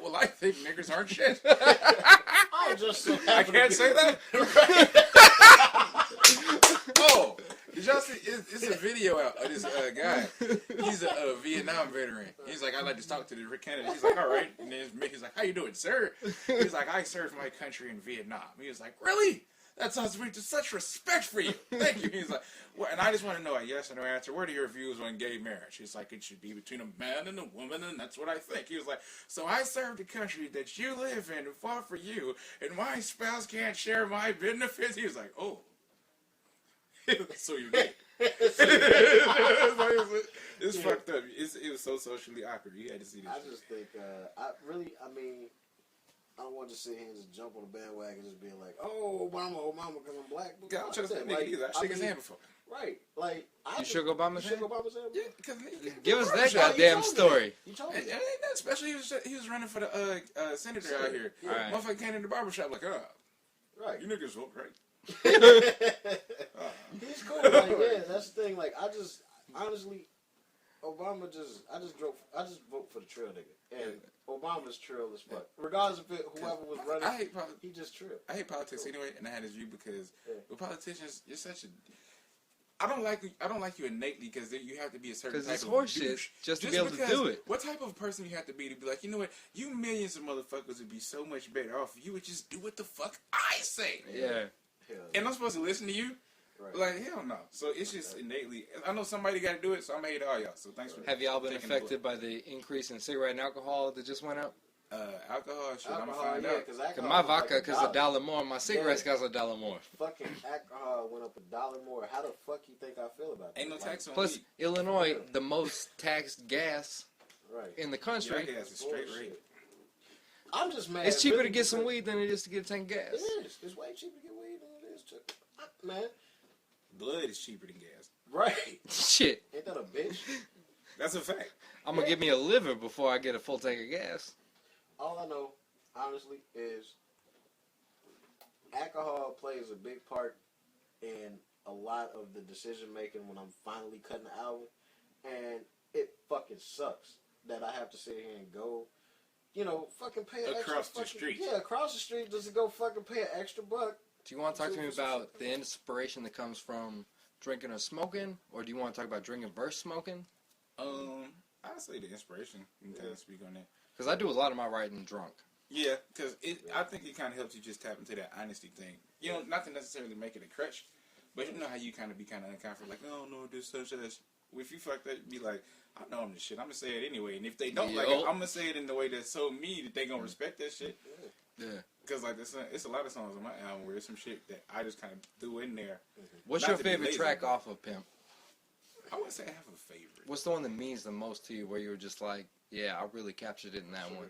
well, I think niggers aren't shit. I just so I can't say that. Oh, did y'all see? It's a video out of this guy. He's a Vietnam veteran. He's like, I'd like to talk to the candidate. He's like, all right. And then he's like, how you doing, sir? He's like, I served my country in Vietnam. He was like, really? That sounds with such respect for you. Thank you. He's like, well, and I just want to know a yes or no answer. What are your views on gay marriage? He's like, it should be between a man and a woman, and that's what I think. He was like, so I served the country that you live in and fought for you, and my spouse can't share my benefits. He was like, oh. So you did. It's fucked up. It was so socially awkward. You had to see this. I just think, I don't want to sit here and just jump on the bandwagon and just being like, oh, Obama, because I'm black. God, I don't trust that nigga either. I shook his hand before. Right. Like, you shook Obama's hand? Yeah, because give us that goddamn story. You told me. It ain't that special. He was running for the senator out here. Yeah. Right. Motherfucker came in the barbershop like, right. You niggas vote right. He's cool. Like, yeah, that's the thing. Like, I just, honestly, Obama I just vote for the trail nigga. And Obama's trail as fuck. Regardless of whoever was running, he just trail. I hate politics anyway, and I had his view because with politicians, you're such a. I don't like you innately because you have to be a certain type of douche. Just to be able to do it. What type of person you have to be like, you know what? You millions of motherfuckers would be so much better off if you would just do what the fuck I say. Yeah. And I'm supposed to listen to you? Right. Like, hell no. So it's just innately. I know somebody got to do it, so I'm going to hate all y'all. So thanks for Have y'all been affected by the increase in cigarette and alcohol that just went up? Alcohol, shit, I'm going to find out. Because my vodka costs $1 more, my cigarettes cost $1 more. Fucking alcohol went up $1 more. How the fuck you think I feel about that? Ain't no tax on Plus, weed. Illinois, the most taxed gas in the country. Yeah, gas is straight rate. I'm just mad. It's cheaper to get some weed than it is to get a tank of gas. It is. It's way cheaper to get weed than it is to... Man. Blood is cheaper than gas. Right. Shit. Ain't that a bitch? That's a fact. I'm going to give me a liver before I get a full tank of gas. All I know, honestly, is alcohol plays a big part in a lot of the decision making when I'm finally cutting the album. And it fucking sucks that I have to sit here and go, fucking pay an across extra the street. Yeah, across the street just to go fucking pay an extra buck. Do you want to talk to me about the inspiration that comes from drinking or smoking? Or do you want to talk about drinking versus smoking? I'd say the inspiration. You can kind of speak on that. Because I do a lot of my writing drunk. Yeah, because I think it kind of helps you just tap into that honesty thing. Not to necessarily make it a crutch, but you know how you kind of be kind of uncomfortable, like, oh, no, this, such. If you fuck that, be like, I know I'm this shit. I'm going to say it anyway. And if they don't like it, I'm going to say it in the way that's so me that they going to respect that shit. Yeah. Because, like, it's a lot of songs on my album where there's some shit that I just kind of threw in there. What's your favorite track off of Pimp? I wouldn't say I have a favorite. What's the one that means the most to you where you were just like, yeah, I really captured it in that one?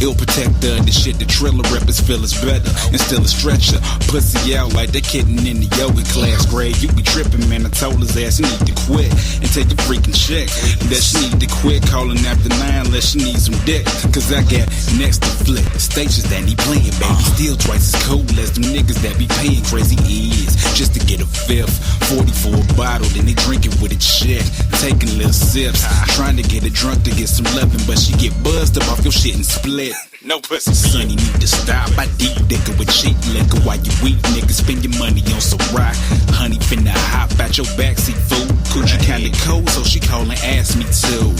Ill protector, the shit the trailer rappers feel is better. And still a stretcher, pussy out like they're kidding in the yoga class. Grade, you be tripping, man. I told his ass he need to quit and take a freaking check. That she need to quit calling after 9 unless she needs some dick. Cause I got next to flip stages that he playing, baby. Still twice as cool as them niggas that be paying crazy ease just to get a fifth. 40 for a bottle, then they drink it with a shit. Taking little sips, trying to get it drunk to get some loving, but she get buzzed up off your shit and split. No pussy, son, you need to stop. I deep dicker with cheap liquor while you weak niggas spend your money on some rock. Honey finna hop out your backseat, fool. Coochie kinda cold, so she call and ask me too.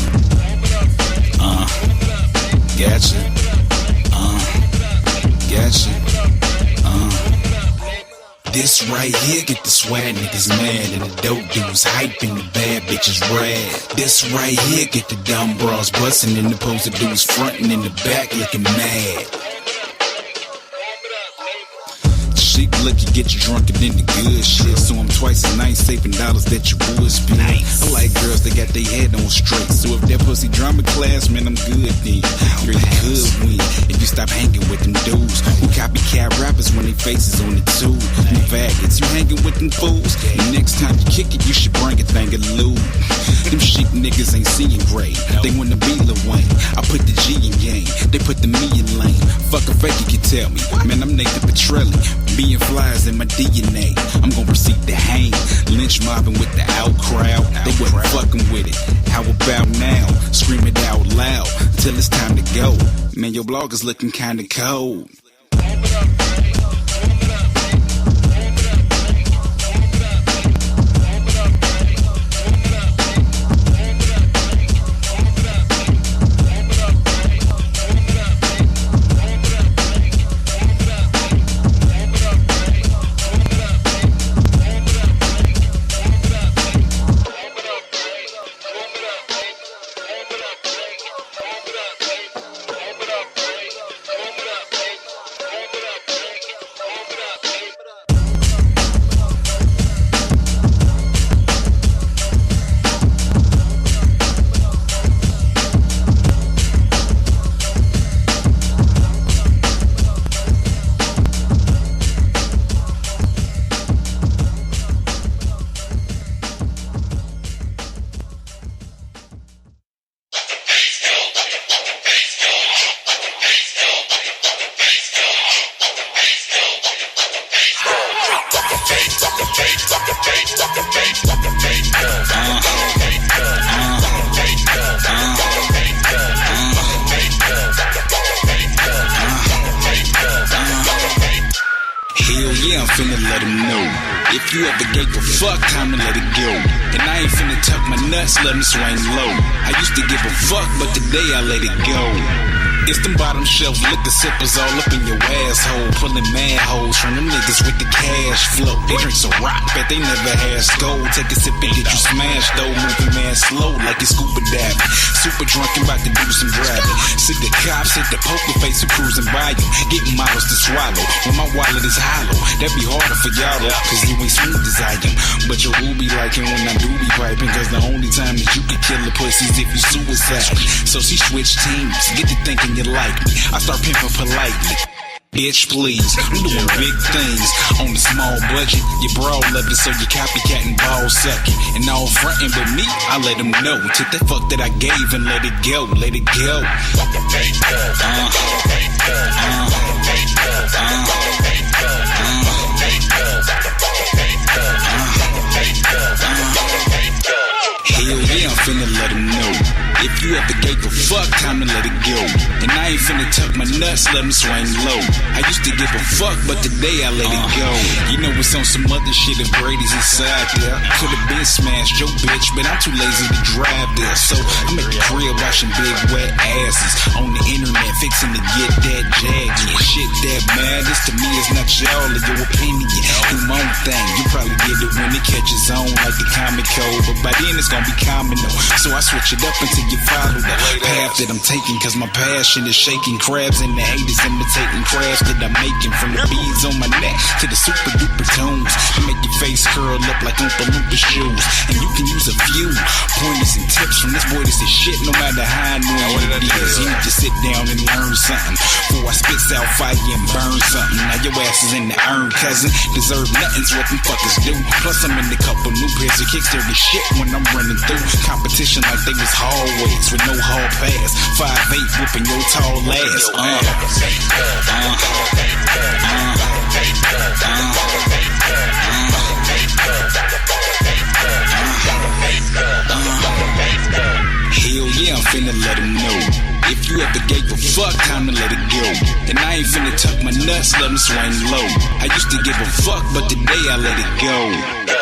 Gotcha. Gotcha. This right here get the swag niggas mad, and the dope dudes hyping, the bad bitches rad. This right here get the dumb bras bustin', and the poser dudes frontin' in the back looking mad. Cheap liquor get you drunker than the good shit, so I'm twice as nice saving dollars that you would spend. Nice. I like girls that got their head on straight, so if that pussy drama class, man, I'm good then. Girl, you could win if you stop hanging with them dudes who copycat rappers when they faces on the tube. You faggots, you hanging with them fools, and next time you kick it, you should bring a thing of lube. Them sheep niggas ain't seeing great, they wanna be Lil Wayne. I put the G in game, they put the me in lane. Fuck a fake, you can tell me, man, I'm Nathan Petrelli. Being flies in my DNA, I'm gonna proceed to hang. Lynch mobbing with the out crowd, they wasn't fucking with it. How about now? Scream it out loud till it's time to go. Man, your blog is looking kinda cold. Yeah, I'm finna let him know. If you ever gave a fuck, time to let it go. And I ain't finna tuck my nuts, let them swing low. I used to give a fuck, but today I let it go. It's them bottom shelf liquor sippers all up in your asshole, pulling manholes from them niggas with the cash flow. They drink so rock, bet they never had skull. Take a sip and get you smashed though, moving man slow like you scuba diving. Super drunk and about to do some driving. See the cops, hit the poker face who cruising by you, getting models to swallow. When my wallet is hollow, that be harder for y'all though, cause you ain't smooth as I am. But your boo be liking when I do be piping, cause the only time that you can kill a pussy is if you suicide. So she switched teams, get to thinking you like me. I start pimping politely. Bitch, please, I'm doing big things on a small budget. You brawl love it, so you copycat and ball sucking. And all frontin' with me, I let them know. Took that fuck that I gave and let it go, let it go. Hell yeah, I'm finna let him know. If you ever gave a fuck, time to let it go. And I ain't finna tuck my nuts, let them swing low. I used to give a fuck, but today I let it go. You know it's on some other shit if Brady's inside there. Could've been smashed your bitch, but I'm too lazy to drive there. So I'm at the crib watching big wet asses on the internet, fixing to get that jag. Yeah, shit that matters to me is not y'all or your opinion. Do my own thing, you probably get it when it catches on like the comic code, but by then it's gonna be common though. So I switch it up until you follow the path that I'm taking, cause my passion is shaking. Crabs and the haters imitating crabs that I'm making. From the beads on my neck to the super duper tones, make your face curl up like Oompa Loompa shoes. And you can use a few pointers and tips from this boy. This is shit, no matter how I know what it is. You need to sit down and learn something before I spits out fire and burn something. Now your ass is in the urn, cousin. Deserve nothing's what them fuckers do. Plus I'm in a couple new pairs of kicks. They're the shit when I'm running through competition like they was hallways with no hall pass. 5'8", whooping your tall ass. Hell yeah, I'm finna let him know. If you ever gave a fuck, time to let it go. And I ain't finna tuck my nuts, let them swing low. I used to give a fuck, but today I let it go.